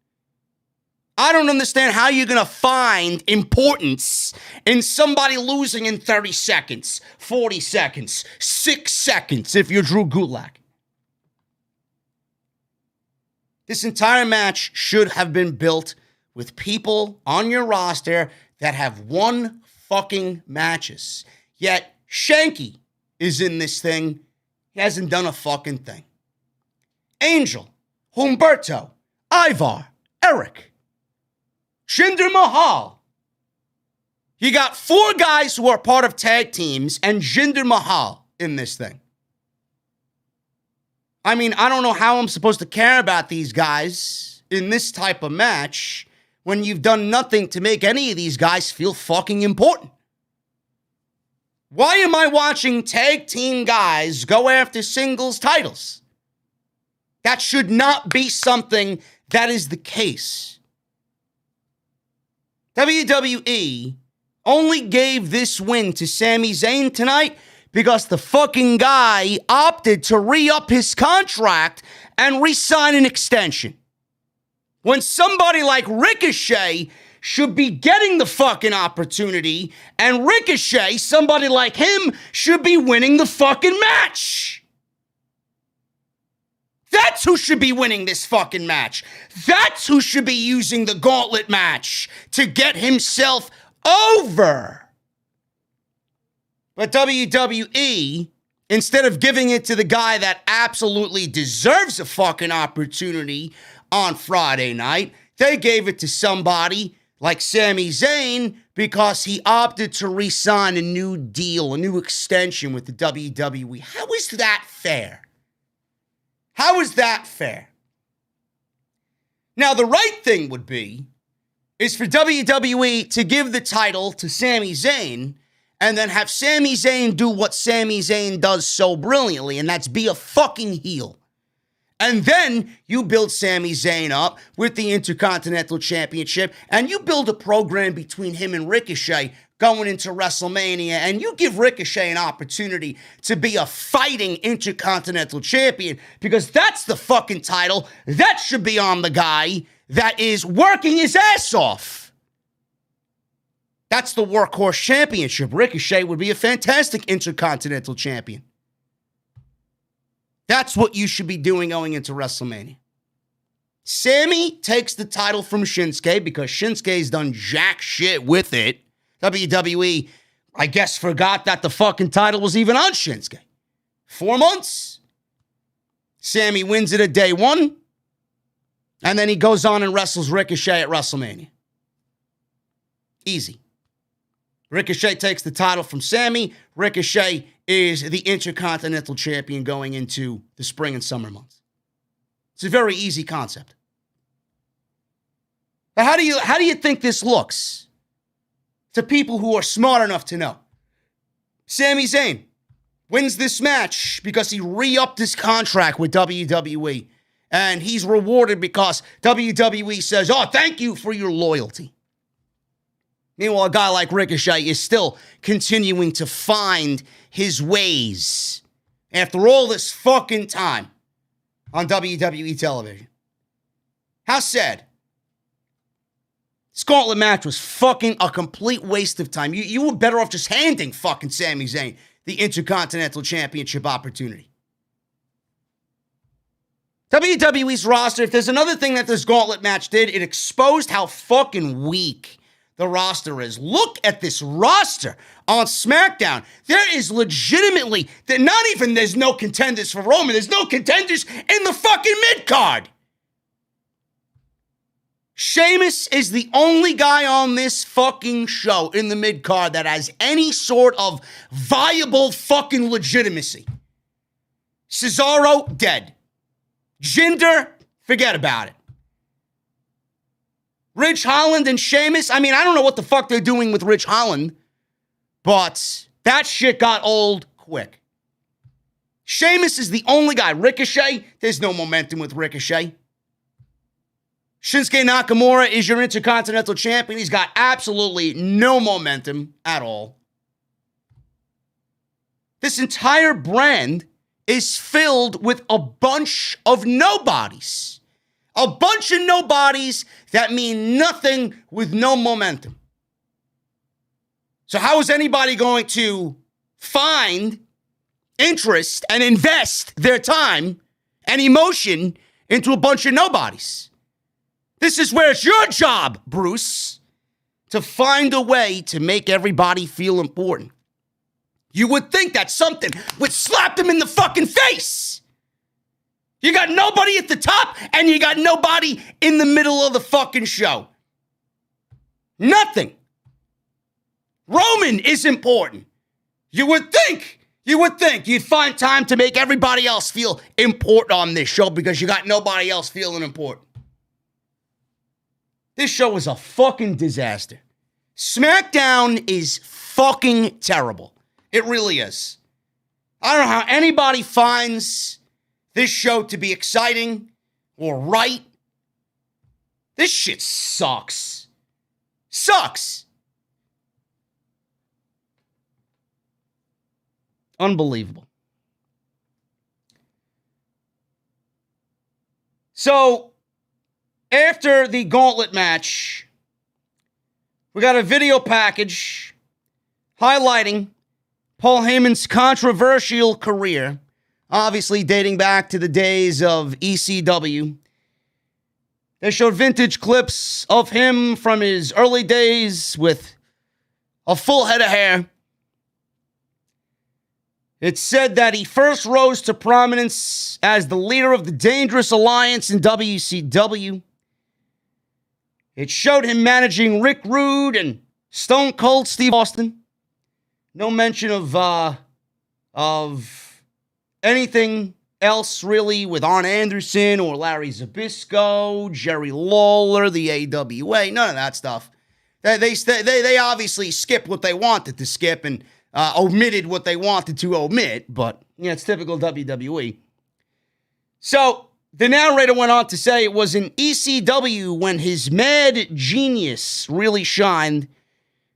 I don't understand how you're going to find importance in somebody losing in 30 seconds, 40 seconds, 6 seconds if you're Drew Gulak. This entire match should have been built with people on your roster that have won fucking matches. Yet Shanky is in this thing. He hasn't done a fucking thing. Angel, Humberto, Ivar, Eric, Jinder Mahal. You got 4 guys who are part of tag teams and Jinder Mahal in this thing. I mean, I don't know how I'm supposed to care about these guys in this type of match when you've done nothing to make any of these guys feel fucking important. Why am I watching tag team guys go after singles titles? That should not be something that is the case. WWE only gave this win to Sami Zayn tonight because the fucking guy opted to re-up his contract and re-sign an extension. When somebody like Ricochet should be getting the fucking opportunity, and Ricochet, somebody like him, should be winning the fucking match. That's who should be winning this fucking match. That's who should be using the gauntlet match to get himself over. But WWE, instead of giving it to the guy that absolutely deserves a fucking opportunity on Friday night, they gave it to somebody like Sami Zayn because he opted to re-sign a new deal, a new extension with the WWE. How is that fair? How is that fair? Now, the right thing would be is for WWE to give the title to Sami Zayn and then have Sami Zayn do what Sami Zayn does so brilliantly, and that's be a fucking heel. And then you build Sami Zayn up with the Intercontinental Championship, and you build a program between him and Ricochet going into WrestleMania, and you give Ricochet an opportunity to be a fighting Intercontinental Champion, because that's the fucking title that should be on the guy that is working his ass off. That's the Workhorse Championship. Ricochet would be a fantastic Intercontinental Champion. That's what you should be doing going into WrestleMania. Sammy takes the title from Shinsuke because Shinsuke's done jack shit with it. WWE, I guess, forgot that the fucking title was even on Shinsuke. 4 months. Sammy wins it at day 1. And then he goes on and wrestles Ricochet at WrestleMania. Easy. Ricochet takes the title from Sammy. Ricochet is the Intercontinental Champion going into the spring and summer months. It's a very easy concept. But how do you think this looks to people who are smart enough to know? Sami Zayn wins this match because he re-upped his contract with WWE. And he's rewarded because WWE says, oh, thank you for your loyalty. Meanwhile, a guy like Ricochet is still continuing to find his ways after all this fucking time on WWE television. How sad. This gauntlet match was fucking a complete waste of time. You were better off just handing fucking Sami Zayn the Intercontinental Championship opportunity. WWE's roster, if there's another thing that this gauntlet match did, it exposed how fucking weak the roster is. Look at this roster on SmackDown. There is legitimately, there's no contenders for Roman. There's no contenders in the fucking mid-card. Sheamus is the only guy on this fucking show in the mid-card that has any sort of viable fucking legitimacy. Cesaro, dead. Jinder, forget about it. Ridge Holland and Sheamus, I don't know what the fuck they're doing with Ridge Holland, but that shit got old quick. Sheamus is the only guy. Ricochet, there's no momentum with Ricochet. Shinsuke Nakamura is your Intercontinental Champion. He's got absolutely no momentum at all. This entire brand is filled with a bunch of nobodies. A bunch of nobodies that mean nothing with no momentum. So how is anybody going to find interest and invest their time and emotion into a bunch of nobodies? This is where it's your job, Bruce, to find a way to make everybody feel important. You would think that something would slap them in the fucking face. You got nobody at the top, and you got nobody in the middle of the fucking show. Nothing. Roman is important. You would think you'd find time to make everybody else feel important on this show because you got nobody else feeling important. This show is a fucking disaster. SmackDown is fucking terrible. It really is. I don't know how anybody finds this show to be exciting or right. This shit sucks. Sucks. Unbelievable. So, after the gauntlet match, we got a video package highlighting Paul Heyman's controversial career, obviously dating back to the days of ECW. They showed vintage clips of him from his early days with a full head of hair. It said that he first rose to prominence as the leader of the Dangerous Alliance in WCW. It showed him managing Rick Rude and Stone Cold Steve Austin. No mention of anything else really with Arn Anderson or Larry Zbyszko, Jerry Lawler, the AWA, none of that stuff. They obviously skipped what they wanted to skip and omitted what they wanted to omit, but it's typical WWE. So the narrator went on to say it was in ECW when his mad genius really shined.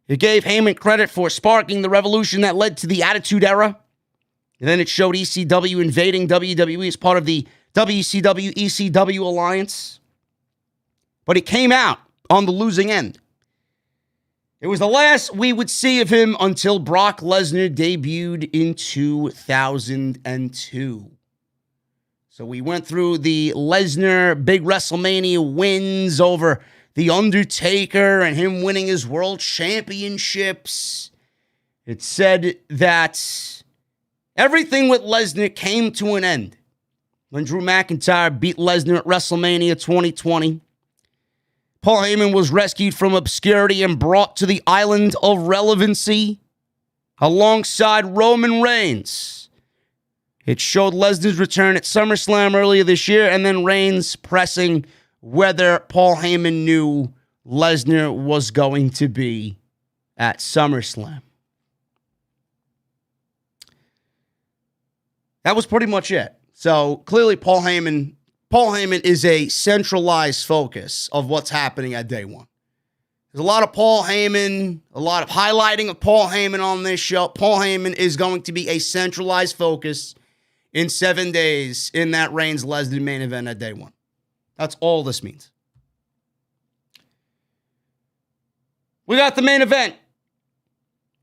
It gave Heyman credit for sparking the revolution that led to the Attitude Era. And then it showed ECW invading WWE as part of the WCW-ECW alliance. But it came out on the losing end. It was the last we would see of him until Brock Lesnar debuted in 2002. So we went through the Lesnar big WrestleMania wins over The Undertaker and him winning his world championships. It said that everything with Lesnar came to an end when Drew McIntyre beat Lesnar at WrestleMania 2020. Paul Heyman was rescued from obscurity and brought to the island of relevancy alongside Roman Reigns. It showed Lesnar's return at SummerSlam earlier this year and then Reigns pressing whether Paul Heyman knew Lesnar was going to be at SummerSlam. That was pretty much it. So clearly Paul Heyman is a centralized focus of what's happening at day one. There's a lot of Paul Heyman, a lot of highlighting of Paul Heyman on this show. Paul Heyman is going to be a centralized focus in 7 days in that Reigns-Lesnar main event at day one. That's all this means. We got the main event.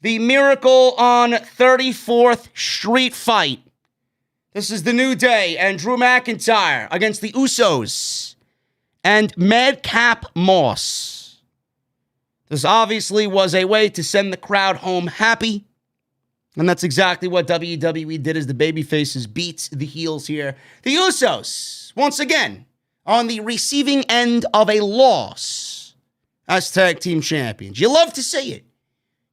The Miracle on 34th Street fight This is the New Day and Drew McIntyre against the Usos and Madcap Moss. This obviously was a way to send the crowd home happy. And that's exactly what WWE did as the babyfaces beat the heels here. The Usos, once again, on the receiving end of a loss as tag team champions. You love to see it.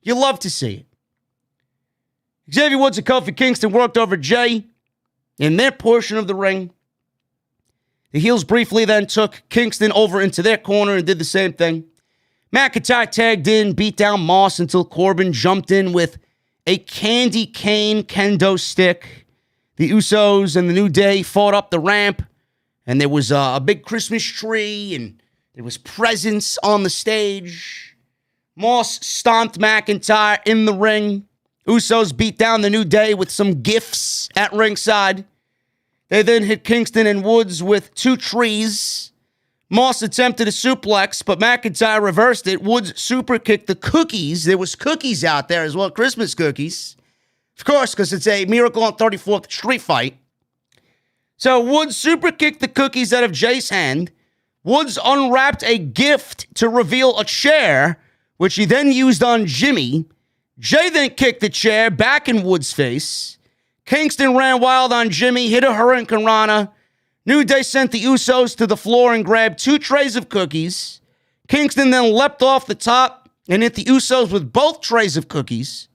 You love to see it. Xavier Woods and Kofi Kingston worked over Jay in their portion of the ring. The heels briefly then took Kingston over into their corner and did the same thing. McIntyre tagged in, beat down Moss until Corbin jumped in with a candy cane kendo stick. The Usos and the New Day fought up the ramp, and there was a big Christmas tree, and there was presents on the stage. Moss stomped McIntyre in the ring. Usos beat down the New Day with some gifts at ringside. They then hit Kingston and Woods with two trees. Moss attempted a suplex, but McIntyre reversed it. Woods super kicked the cookies. There was cookies out there as well, Christmas cookies. Of course, because it's a Miracle on 34th Street fight. So Woods super kicked the cookies out of Jay's hand. Woods unwrapped a gift to reveal a chair, which he then used on Jimmy. Jay then kicked the chair back in Woods' face. Kingston ran wild on Jimmy, hit a Hurricane Rana. New Day sent the Usos to the floor and grabbed two trays of cookies. Kingston then leapt off the top and hit the Usos with both trays of cookies.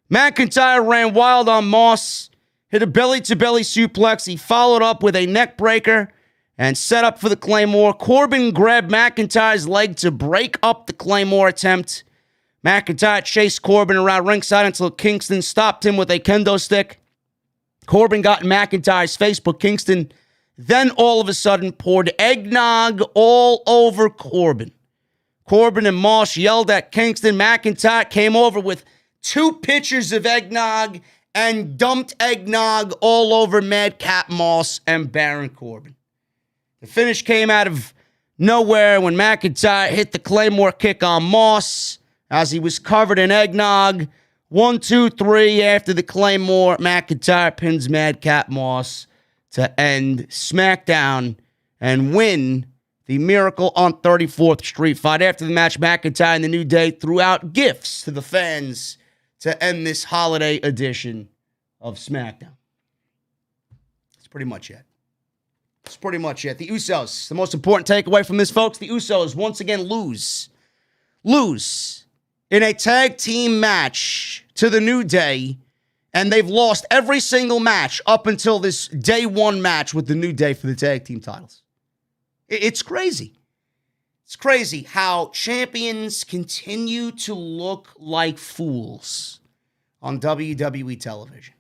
McIntyre ran wild on Moss, hit a belly-to-belly suplex. He followed up with a neck breaker and set up for the Claymore. Corbin grabbed McIntyre's leg to break up the Claymore attempt. McIntyre chased Corbin around ringside until Kingston stopped him with a kendo stick. Corbin got in McIntyre's face, but Kingston then all of a sudden poured eggnog all over Corbin. Corbin and Moss yelled at Kingston. McIntyre came over with two pitchers of eggnog and dumped eggnog all over Madcap Moss and Baron Corbin. The finish came out of nowhere when McIntyre hit the Claymore kick on Moss as he was covered in eggnog. 1, 2, 3 after the Claymore, McIntyre pins Madcap Moss to end SmackDown and win the Miracle on 34th Street fight. After the match, McIntyre and the New Day threw out gifts to the fans to end this holiday edition of SmackDown. That's pretty much it. That's pretty much it. The Usos, the most important takeaway from this, folks, the Usos once again lose in a tag team match to the New Day, and they've lost every single match up until this day one match with the New Day for the tag team titles. It's crazy. It's crazy how champions continue to look like fools on WWE television.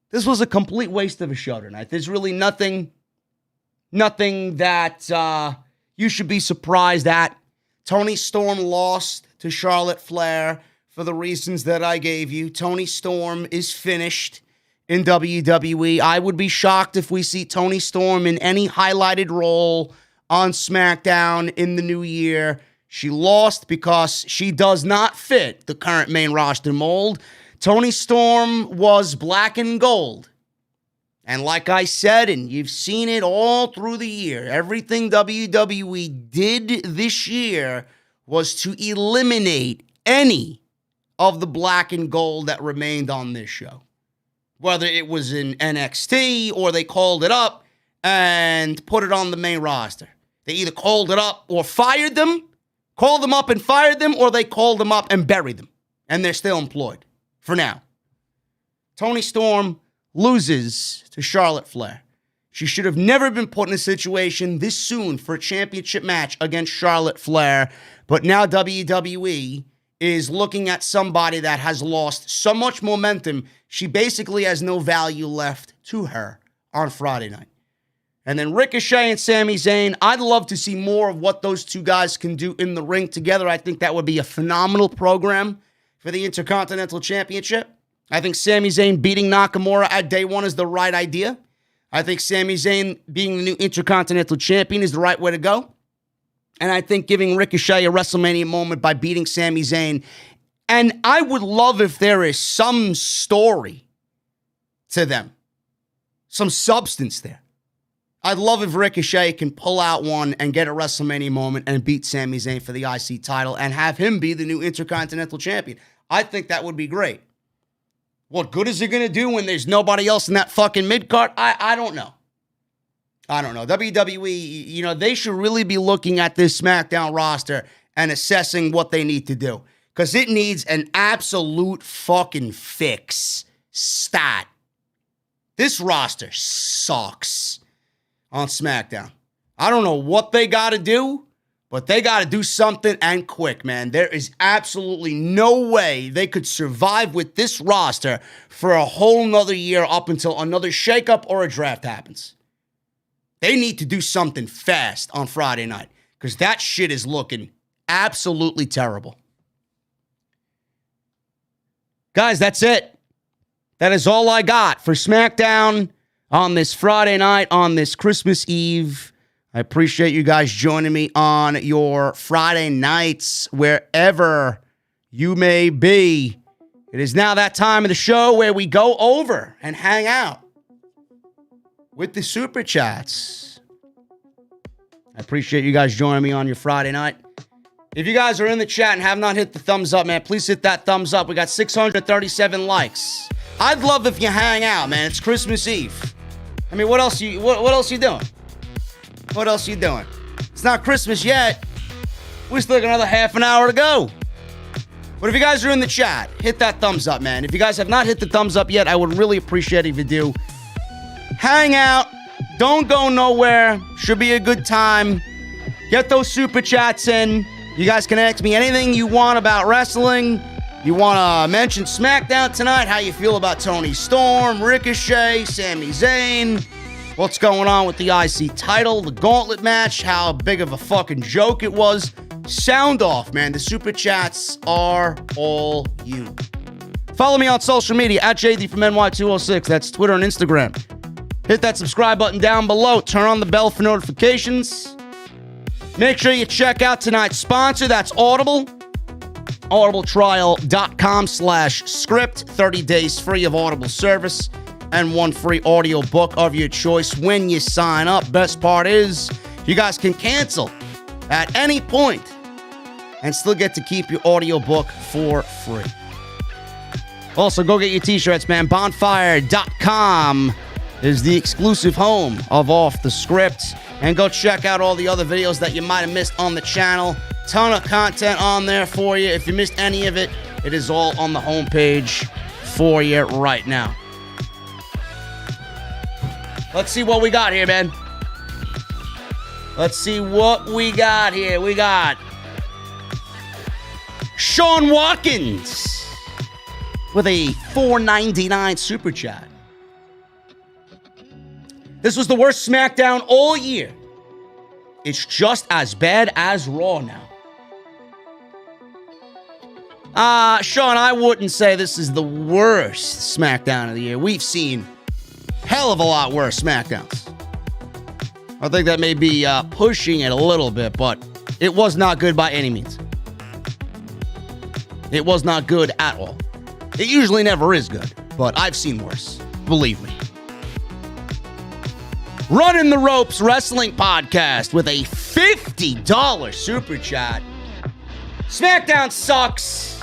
This was a complete waste of a show tonight. There's really nothing that you should be surprised at. Toni Storm lost to Charlotte Flair for the reasons that I gave you. Toni Storm is finished in WWE. I would be shocked if we see Toni Storm in any highlighted role on SmackDown in the new year. She lost because she does not fit the current main roster mold. Toni Storm was black and gold. And like I said, and you've seen it all through the year, everything WWE did this year was to eliminate any of the black and gold that remained on this show. Whether it was in NXT or they called it up and put it on the main roster. They either called it up or fired them, called them up and fired them, or they called them up and buried them. And they're still employed for now. Toni Storm loses to Charlotte Flair. She should have never been put in a situation this soon for a championship match against Charlotte Flair. But now WWE is looking at somebody that has lost so much momentum, she basically has no value left to her on Friday night. And then Ricochet and Sami Zayn, I'd love to see more of what those two guys can do in the ring together. I think that would be a phenomenal program for the Intercontinental Championship. I think Sami Zayn beating Nakamura at day one is the right idea. I think Sami Zayn being the new Intercontinental Champion is the right way to go. And I think giving Ricochet a WrestleMania moment by beating Sami Zayn. And I would love if there is some story to them. some substance there. I'd love if Ricochet can pull out one and get a WrestleMania moment and beat Sami Zayn for the IC title and have him be the new Intercontinental Champion. I think that would be great. What good is it going to do when there's nobody else in that fucking mid-card? I don't know. I don't know. WWE, you know, they should really be looking at this SmackDown roster and assessing what they need to do. Because it needs an absolute fucking fix. Stat. This roster sucks on SmackDown. I don't know what they got to do, but they got to do something and quick, man. There is absolutely no way they could survive with this roster for a whole nother year up until another shakeup or a draft happens. They need to do something fast on Friday night because that shit is looking absolutely terrible. Guys, that's it. That is all I got for SmackDown on this Friday night, on this Christmas Eve. I appreciate you guys joining me on your Friday nights, wherever you may be. It is now that time of the show where we go over and hang out with the Super Chats. I appreciate you guys joining me on your Friday night. If you guys are in the chat and have not hit the thumbs up, man, please hit that thumbs up. We got 637 likes. I'd love if you hang out, man. It's Christmas Eve. I mean, what else you doing? What else you doing? It's not Christmas yet. We still got another half an hour to go. But if you guys are in the chat, hit that thumbs up, man. If you guys have not hit the thumbs up yet, I would really appreciate it if you do. Hang out. Don't go nowhere. Should be a good time. Get those super chats in. You guys can ask me anything you want about wrestling. You want to mention SmackDown tonight? How you feel about Toni Storm, Ricochet, Sami Zayn? What's going on with the IC title, the Gauntlet match? How big of a fucking joke it was? Sound off, man. The super chats are all you. Follow me on social media at JDfromNY206. That's Twitter and Instagram. Hit that subscribe button down below. Turn on the bell for notifications. Make sure you check out tonight's sponsor. That's Audible. audibletrial.com/script. 30 days free of Audible service and one free audio book of your choice when you sign up. Best part is you guys can cancel at any point and still get to keep your audio book for free. Also, go get your t-shirts, man. Bonfire.com is the exclusive home of Off the Script. And go check out all the other videos that you might have missed on the channel. Ton of content on there for you. If you missed any of it, it is all on the homepage for you right now. Let's see what we got here, man. Let's see what we got here. We got Sean Watkins with a $4.99 super chat. This was the worst SmackDown all year. It's just as bad as Raw now. Sean, I wouldn't say this is the worst SmackDown of the year. We've seen hell of a lot worse SmackDowns. I think that may be pushing it a little bit, but it was not good by any means. It was not good at all. It usually never is good, but I've seen worse. Believe me. Running the Ropes Wrestling Podcast with a $50 super chat. SmackDown sucks.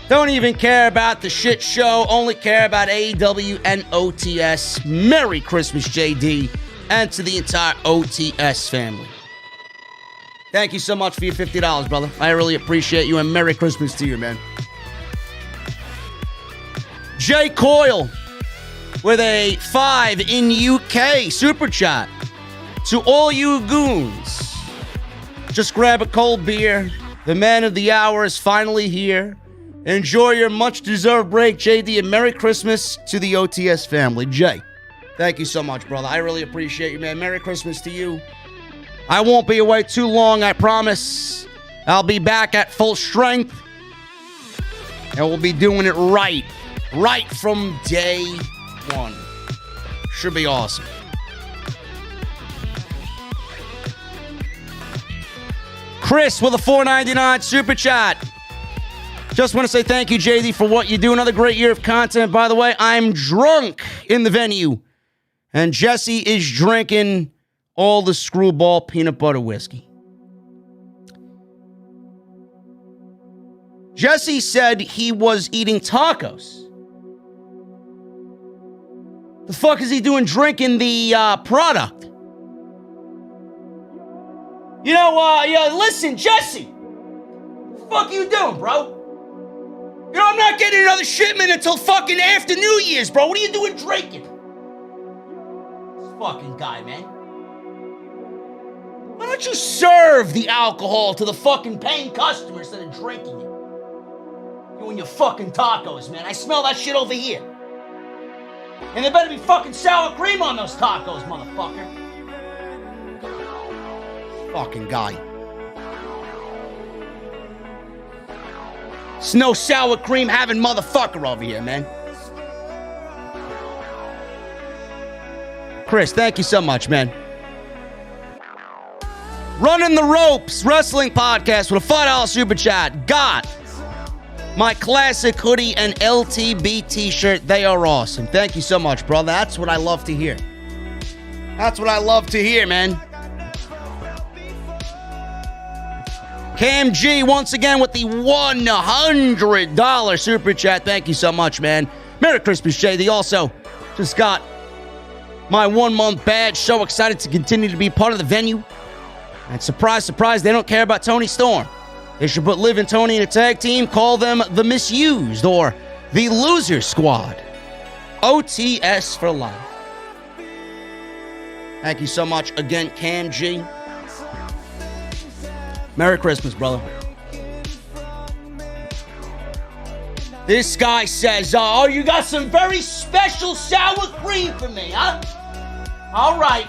Don't even care about the shit show. Only care about AEW and OTS. Merry Christmas, JD, and to the entire OTS family. Thank you so much for your $50, brother. I really appreciate you, and Merry Christmas to you, man. Jay Coyle with a 5 in UK super chat. To all you goons, just grab a cold beer. The man of the hour is finally here. Enjoy your much-deserved break, JD, and Merry Christmas to the OTS family. Jay, thank you so much, brother. I really appreciate you, man. Merry Christmas to you. I won't be away too long, I promise. I'll be back at full strength. And we'll be doing it right from day one. Should be awesome. Chris with a $4.99 super chat. Just want to say thank you, JD, for what you do. Another great year of content. By the way, I'm drunk in the venue. And Jesse is drinking all the Screwball peanut butter whiskey. Jesse said he was eating tacos. The fuck is he doing drinking the product? Listen, Jesse. What the fuck are you doing, bro? I'm not getting another shipment until fucking after New Year's, bro. What are you doing drinking? This fucking guy, man. Why don't you serve the alcohol to the fucking paying customer instead of drinking it? You and your fucking tacos, man. I smell that shit over here. And there better be fucking sour cream on those tacos, motherfucker. Fucking guy. It's no sour cream having motherfucker over here, man. Chris, thank you so much, man. Running the Ropes Wrestling Podcast with a $5 super chat. Got my classic hoodie and LTB t-shirt. They are awesome. Thank you so much, brother. That's what I love to hear. That's what I love to hear, man. Cam G, once again, with the $100 super chat. Thank you so much, man. Merry Christmas, JD. Also, just got my 1-month badge. So excited to continue to be part of the venue. And surprise, surprise, they don't care about Toni Storm. They should put Liv and Toni in a tag team, call them the Misused or the Loser Squad. OTS for life. Thank you so much again, Cam G. Merry Christmas, brother. This guy says, oh, you got some very special sour cream for me, huh? All right.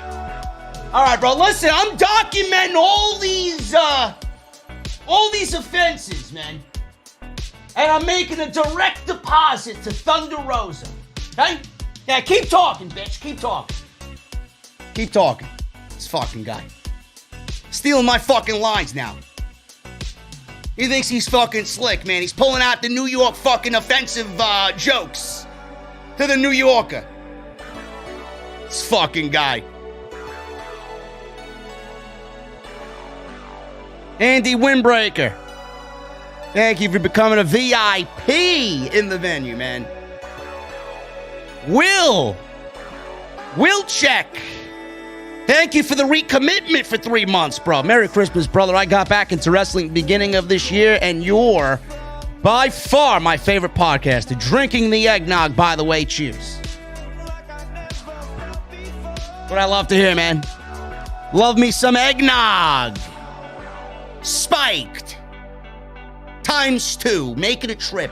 All right, bro. Listen, I'm documenting all these offenses, man. And I'm making a direct deposit to Thunder Rosa. Okay? Yeah, keep talking, bitch. Keep talking. Keep talking. This fucking guy. Stealing my fucking lines now. He thinks he's fucking slick, man. He's pulling out the New York fucking offensive jokes to the New Yorker. This fucking guy. Andy Windbreaker. Thank you for becoming a VIP in the venue, man. Will check. Thank you for the recommitment for 3 months, bro. Merry Christmas, brother. I got back into wrestling at the beginning of this year, and you're by far my favorite podcaster. Drinking the eggnog, by the way. Cheers. What I love to hear, man. Love me some eggnog. Spiked. ×2. Make it a trip.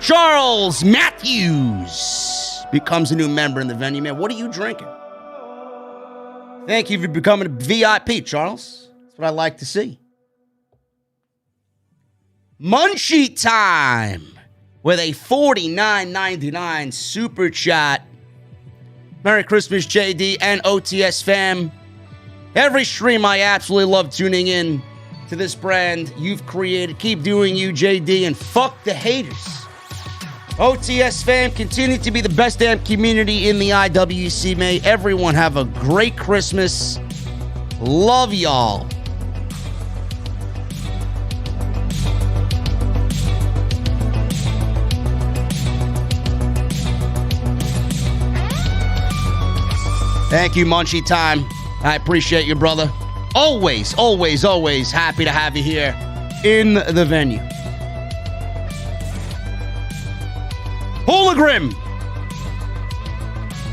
Charles Matthews becomes a new member in the venue, man. What are you drinking? Thank you for becoming a VIP, Charles. That's what I like to see. Munchie time with a $49.99 super chat. Merry Christmas, JD and OTS fam. Every stream, I absolutely love tuning in to this brand you've created. Keep doing you, JD, and fuck the haters. OTS fam, continue to be the best damn community in the IWC. May everyone have a great Christmas. Love y'all. Thank you, Munchie Time. I appreciate you, brother. Always, always, always happy to have you here in the venue. Hologram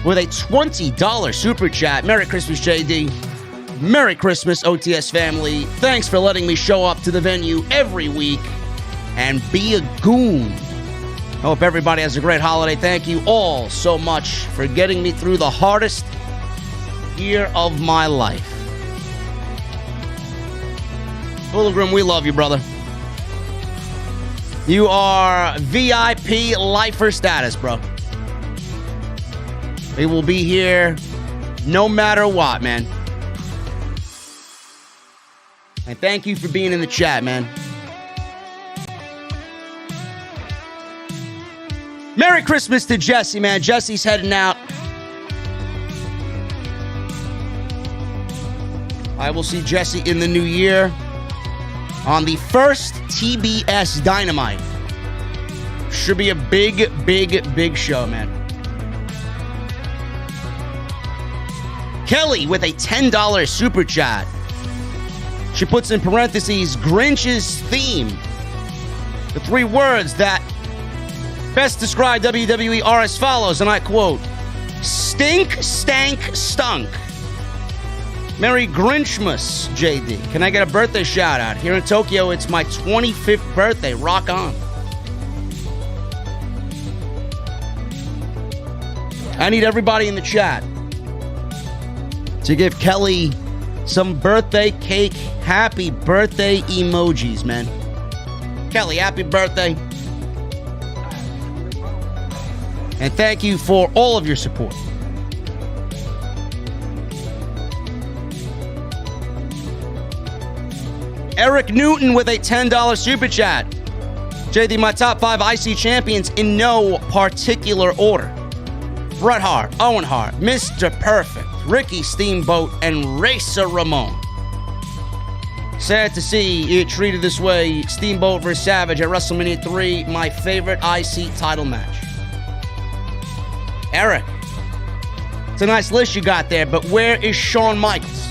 with a $20 super chat. Merry Christmas, JD. Merry Christmas, OTS family. Thanks for letting me show up to the venue every week and be a goon. Hope everybody has a great holiday. Thank you all so much for getting me through the hardest year of my life. Hologram, we love you, brother. You are VIP lifer status, bro. We will be here no matter what, man. And thank you for being in the chat, man. Merry Christmas to Jesse, man. Jesse's heading out. I will see Jesse in the new year on the first TBS Dynamite. Should be a big show, man. Kelly with a $10 super chat. She puts in parentheses, Grinch's theme. The 3 words that best describe WWE are as follows, and I quote, stink, stank, stunk. Merry Grinchmas, JD. Can I get a birthday shout out? Here in Tokyo, it's my 25th birthday. Rock on. I need everybody in the chat to give Kelly some birthday cake, happy birthday emojis, man. Kelly, happy birthday. And thank you for all of your support. Eric Newton with a $10 super chat. JD, my top 5 IC champions in no particular order. Bret Hart, Owen Hart, Mr. Perfect, Ricky Steamboat, and Racer Ramon. Sad to see it treated this way. Steamboat vs. Savage at WrestleMania 3, my favorite IC title match. Eric, it's a nice list you got there, but where is Shawn Michaels?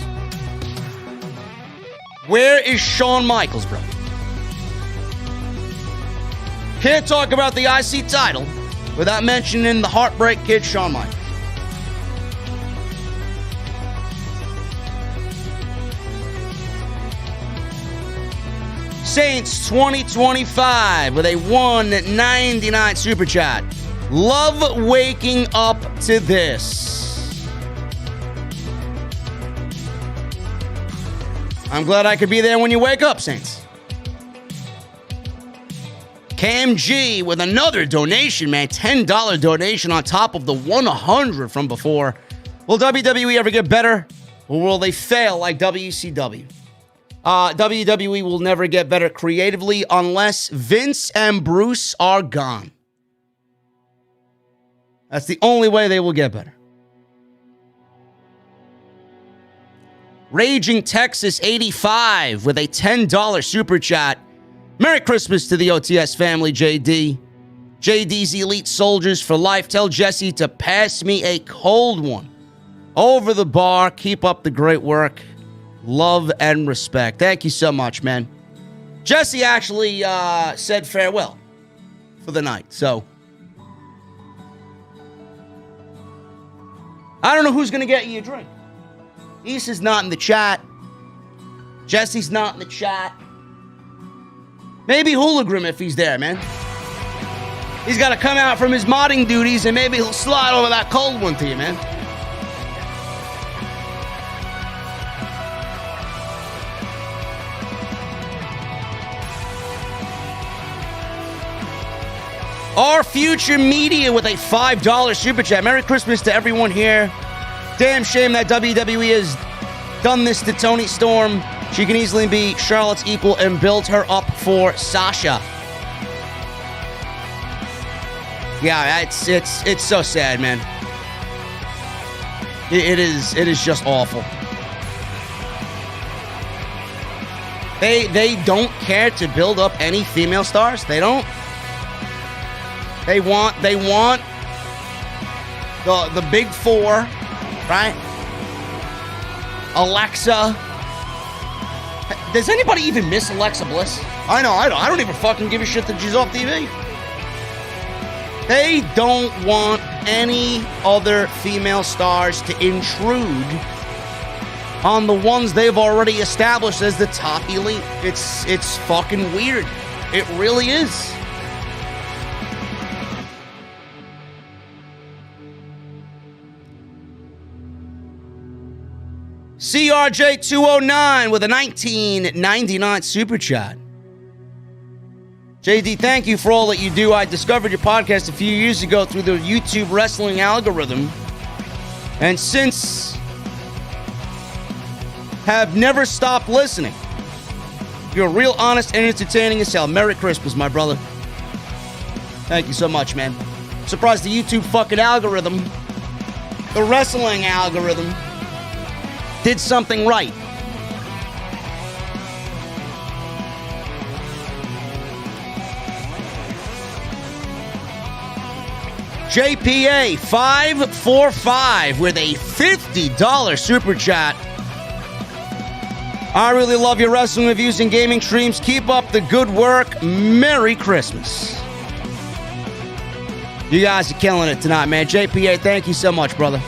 Where is Shawn Michaels, bro? Can't talk about the IC title without mentioning the Heartbreak Kid, Shawn Michaels. Saints 2025 with a $1.99 super chat. Love waking up to this. I'm glad I could be there when you wake up, Saints. Cam G with another donation, man. $10 donation on top of the $100 from before. Will WWE ever get better? Or will they fail like WCW? WWE will never get better creatively unless Vince and Bruce are gone. That's the only way they will get better. Raging Texas 85 with a $10 super chat. Merry Christmas to the OTS family, JD. JD's Elite Soldiers for life. Tell Jesse to pass me a cold one. Over the bar. Keep up the great work. Love and respect. Thank you so much, man. Jesse actually said farewell for the night, so I don't know who's going to get you a drink. Issa's not in the chat. Jesse's not in the chat. Maybe Hologram if he's there, man. He's got to come out from his modding duties and maybe he'll slide over that cold one to you, man. Our Future Media with a $5 super chat. Merry Christmas to everyone here. Damn shame that WWE has done this to Toni Storm. She can easily be Charlotte's equal and build her up for Sasha. Yeah, it's so sad, man. It is just awful. They don't care to build up any female stars. They don't. They want the big four, right? Alexa. Does anybody even miss Alexa Bliss? I know, I don't even fucking give a shit that she's off TV. They don't want any other female stars to intrude on the ones they've already established as the top elite. It's fucking weird. It really is. CRJ209 with a $19.99 super chat. JD, thank you for all that you do. I discovered your podcast a few years ago through the YouTube wrestling algorithm, and since have never stopped listening. You're real honest and entertaining as hell. Merry Christmas, my brother. Thank you so much, man. surprised the YouTube fucking algorithm, the wrestling algorithm, did something right. JPA 545 with a $50 super chat. I really love your wrestling reviews and gaming streams. Keep up the good work. Merry Christmas. You guys are killing it tonight, man. JPA, thank you so much, brother.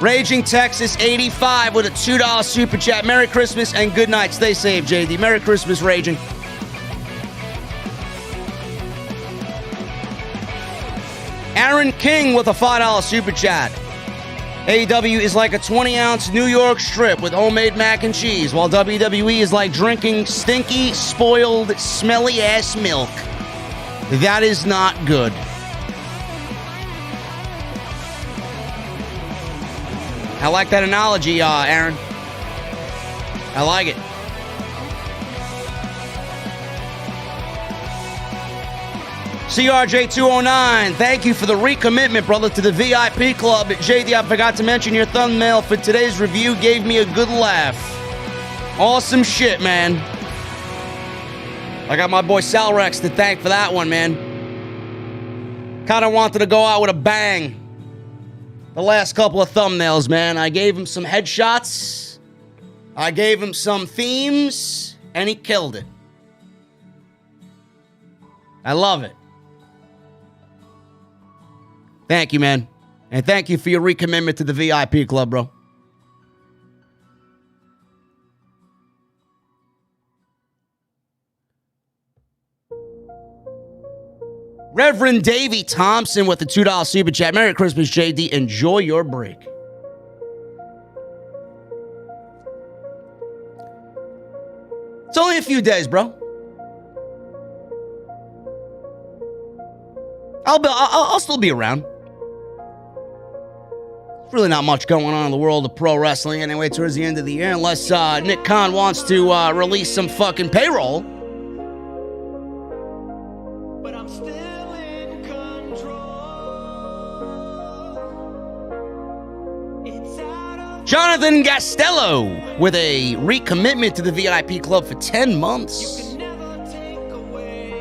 Raging Texas 85 with a $2 super chat. Merry Christmas and good night. Stay safe, JD. Merry Christmas, Raging. Aaron King with a $5 super chat. AEW is like a 20-ounce New York strip with homemade mac and cheese, while WWE is like drinking stinky, spoiled, smelly-ass milk. That is not good. I like that analogy, Aaron. I like it. CRJ209, thank you for the recommitment, brother, to the VIP club. JD, I forgot to mention your thumbnail for today's review gave me a good laugh. Awesome shit, man. I got my boy Salrex to thank for that one, man. Kind of wanted to go out with a bang. The last couple of thumbnails, man. I gave him some headshots. I gave him some themes, and he killed it. I love it. Thank you, man. And thank you for your recommitment to the VIP club, bro. Reverend Davey Thompson with the $2 super chat. Merry Christmas, JD. Enjoy your break. It's only a few days, bro. I'll still be around. There's really not much going on in the world of pro wrestling anyway towards the end of the year, unless Nick Khan wants to release some fucking payroll. But I'm still in control. Jonathan Gastello with a recommitment to the VIP club for 10 months.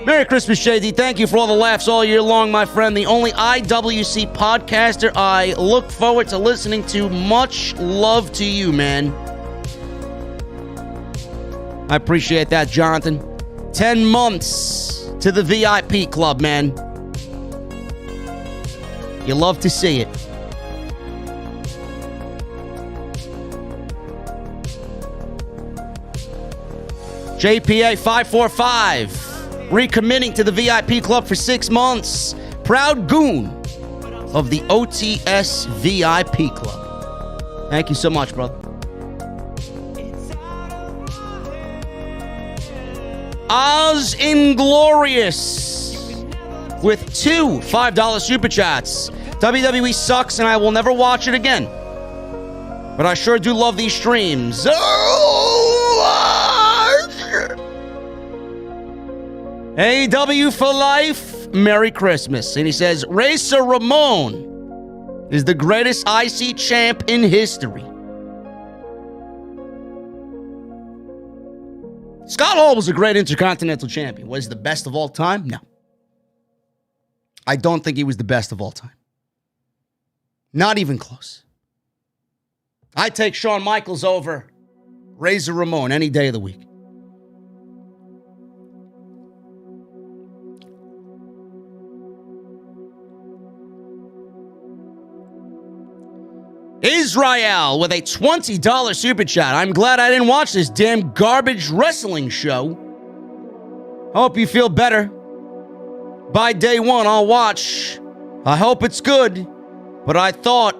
Merry Christmas, JD. Thank you for all the laughs all year long, my friend. The only IWC podcaster I look forward to listening to. Much love to you, man. I appreciate that, Jonathan. 10 months to the VIP club, man. You love to see it. JPA 545. Recommitting to the VIP club for 6 months. Proud goon of the OTS VIP club. Thank you so much, brother. Oz Inglorious with 2 $5 super chats. WWE sucks and I will never watch it again. But I sure do love these streams. AEW for life, Merry Christmas. And he says, Razor Ramon is the greatest IC champ in history. Scott Hall was a great Intercontinental champion. Was he the best of all time? No. I don't think he was the best of all time. Not even close. I'd take Shawn Michaels over Razor Ramon any day of the week. Israel with a $20 super chat. I'm glad I didn't watch this damn garbage wrestling show. Hope you feel better. By day one, I'll watch. I hope it's good. But I thought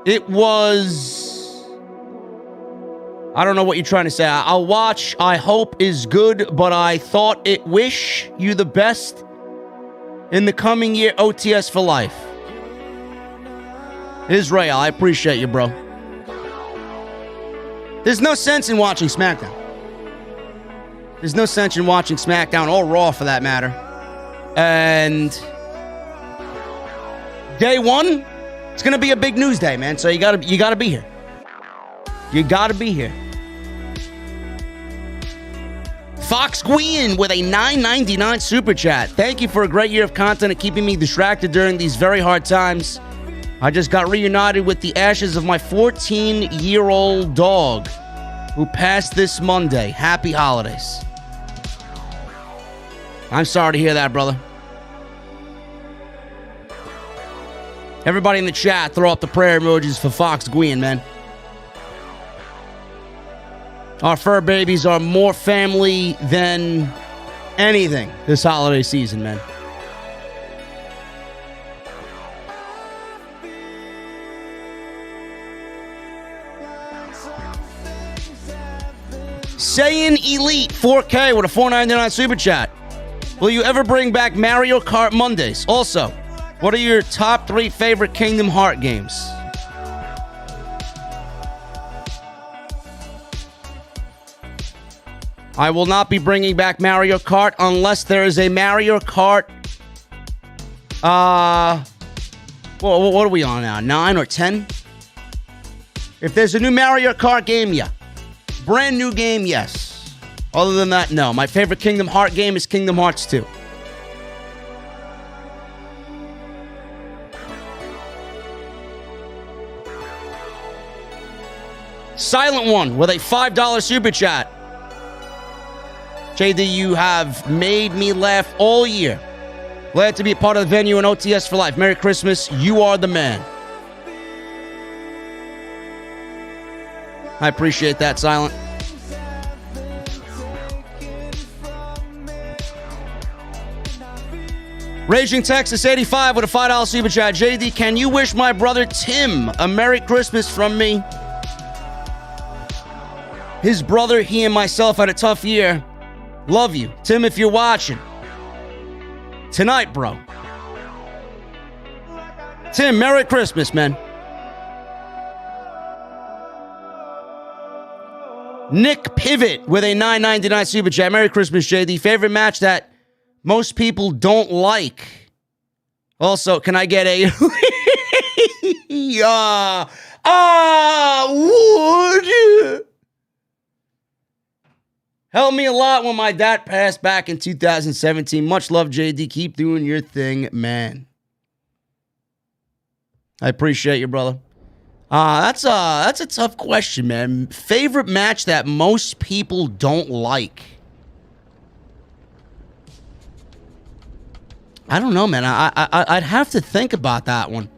it was... I don't know what you're trying to say. I'll watch. I hope is good, but I thought it wish you the best in the coming year. OTS for life. Israel, I appreciate you, bro. There's no sense in watching SmackDown. There's no sense in watching SmackDown or Raw for that matter. And day one, it's gonna be a big news day, man. So you gotta be here. You gotta be here. Fox Gwyn with a $9.99 super chat. Thank you for a great year of content and keeping me distracted during these very hard times. I just got reunited with the ashes of my 14-year-old dog who passed this Monday. Happy holidays. I'm sorry to hear that, brother. Everybody in the chat, throw up the prayer emojis for Fox Gwyn, man. Our fur babies are more family than anything this holiday season, man. Saiyan Elite 4K with a $4.99 super chat. Will you ever bring back Mario Kart Mondays? Also, what are your top 3 favorite Kingdom Hearts games? I will not be bringing back Mario Kart unless there is a Mario Kart. Well, what are we on now? 9 or 10? If there's a new Mario Kart game, yeah. Brand new game, yes. Other than that, no. My favorite Kingdom Hearts game is Kingdom Hearts 2. Silent One with a $5 super chat. JD, you have made me laugh all year. Glad to be a part of the venue and OTS for life. Merry Christmas. You are the man. I appreciate that, Silent. Raging Texas 85 with a $5 super chat. JD, can you wish my brother Tim a Merry Christmas from me? His brother, he and myself had a tough year. Love you. Tim, if you're watching. Tonight, bro. Tim, Merry Christmas, man. Nick Pivot with a $9.99 super chat. Merry Christmas, JD. Favorite match that most people don't like. Also, can I get a... would... Helped me a lot when my dad passed back in 2017. Much love, JD. Keep doing your thing, man. I appreciate you, brother. That's a tough question, man. Favorite match that most people don't like. I don't know, man. I'd have to think about that one.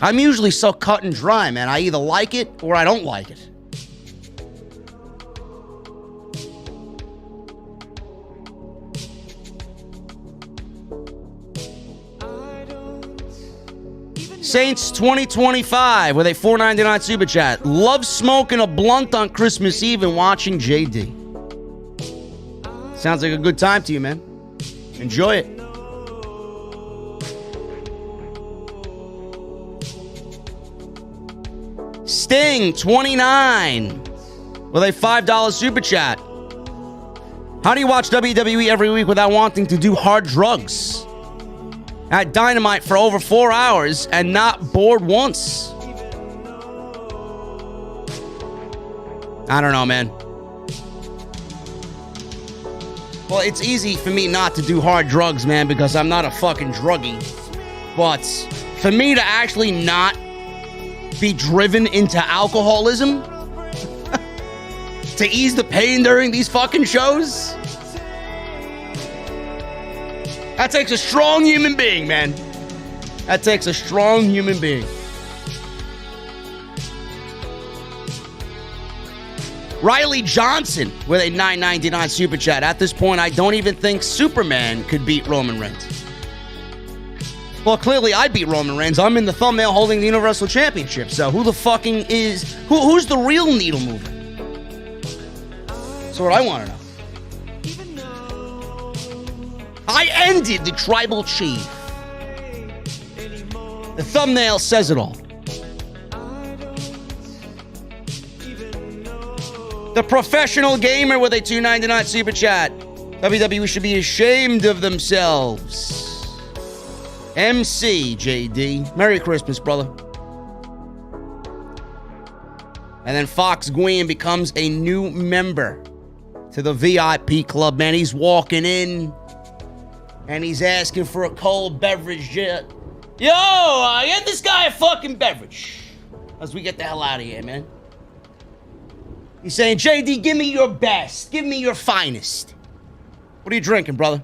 I'm usually so cut and dry, man. I either like it or I don't like it. Saints 2025 with a $4.99 super chat. Love smoking a blunt on Christmas Eve and watching JD. Sounds like a good time to you, man. Enjoy it. Sting 29 with a $5 super chat. How do you watch WWE every week without wanting to do hard drugs? At Dynamite for over 4 hours and not bored once. I don't know, man. Well, it's easy for me not to do hard drugs, man, because I'm not a fucking druggie. But for me to actually not be driven into alcoholism to ease the pain during these fucking shows, that takes a strong human being, man. That takes a strong human being. Riley Johnson with a $9.99 super chat. At this point, I don't even think Superman could beat Roman Reigns. Well, clearly I beat Roman Reigns. I'm in the thumbnail holding the Universal Championship. So who the fucking is... Who's the real needle mover? That's what I want to know. I ended the Tribal Chief. The thumbnail says it all. The Professional Gamer with a $2.99 super chat. WWE should be ashamed of themselves. MC JD. Merry Christmas, brother. And then Fox Gwyn becomes a new member to the VIP club, man. He's walking in and he's asking for a cold beverage. Yo, get this guy a fucking beverage as we get the hell out of here, man. He's saying, JD, give me your best. Give me your finest. What are you drinking, brother?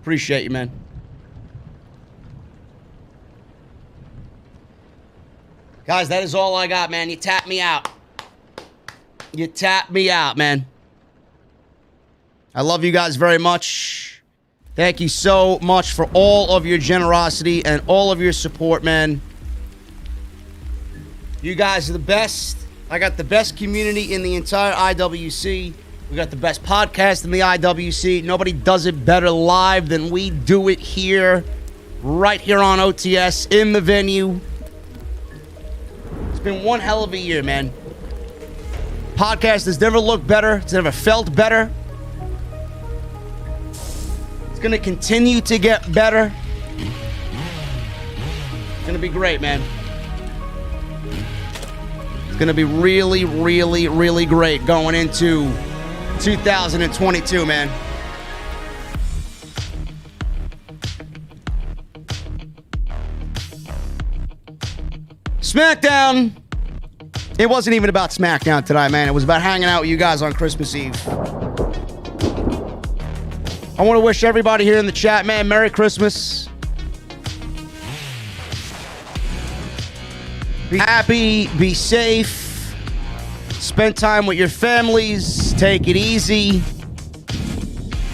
Appreciate you, man. Guys, that is all I got, man. You tapped me out. You tapped me out, man. I love you guys very much. Thank you so much for all of your generosity and all of your support, man. You guys are the best. I got the best community in the entire IWC. We got the best podcast in the IWC. Nobody does it better live than we do it here, right here on OTS, in the venue. It's been one hell of a year, man. Podcast has never looked better. It's never felt better. It's going to continue to get better. It's going to be great, man. It's going to be really, really, really great going into 2022, man. SmackDown. It wasn't even about SmackDown tonight, man. It was about hanging out with you guys on Christmas Eve. I want to wish everybody here in the chat, man, Merry Christmas. Be happy, be safe. Spend time with your families. Take it easy.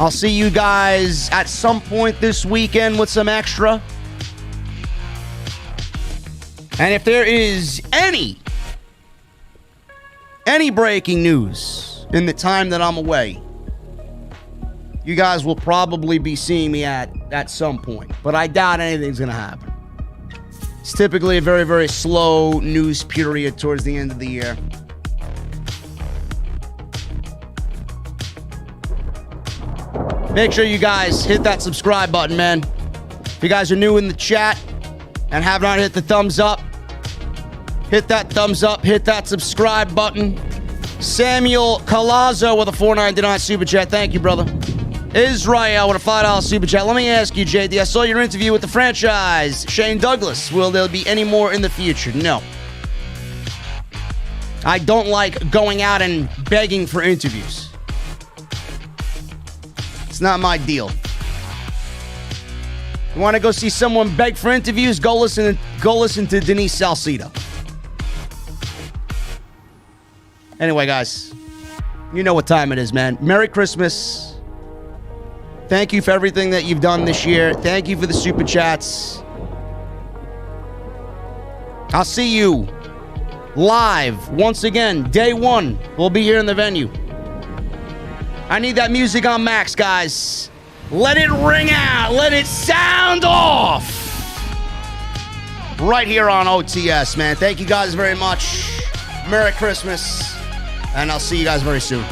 I'll see you guys at some point this weekend with some extra. And if there is any breaking news in the time that I'm away, you guys will probably be seeing me at some point. But I doubt anything's going to happen. It's typically a very, very slow news period towards the end of the year. Make sure you guys hit that subscribe button, man. If you guys are new in the chat and have not hit the thumbs up, hit that thumbs up, hit that subscribe button. Samuel Colazo with a $4.99 super chat. Thank you, brother. Israel with a $5 super chat. Let me ask you, JD, I saw your interview with the franchise, Shane Douglas. Will there be any more in the future? No. I don't like going out and begging for interviews. It's not my deal. You want to go see someone beg for interviews? Go listen to Denise Salcedo. Anyway, guys, you know what time it is, man. Merry Christmas. Thank you for everything that you've done this year. Thank you for the super chats. I'll see you live once again. Day one. We'll be here in the venue. I need that music on max, guys. Let it ring out. Let it sound off. Right here on OTS, man. Thank you guys very much. Merry Christmas. And I'll see you guys very soon.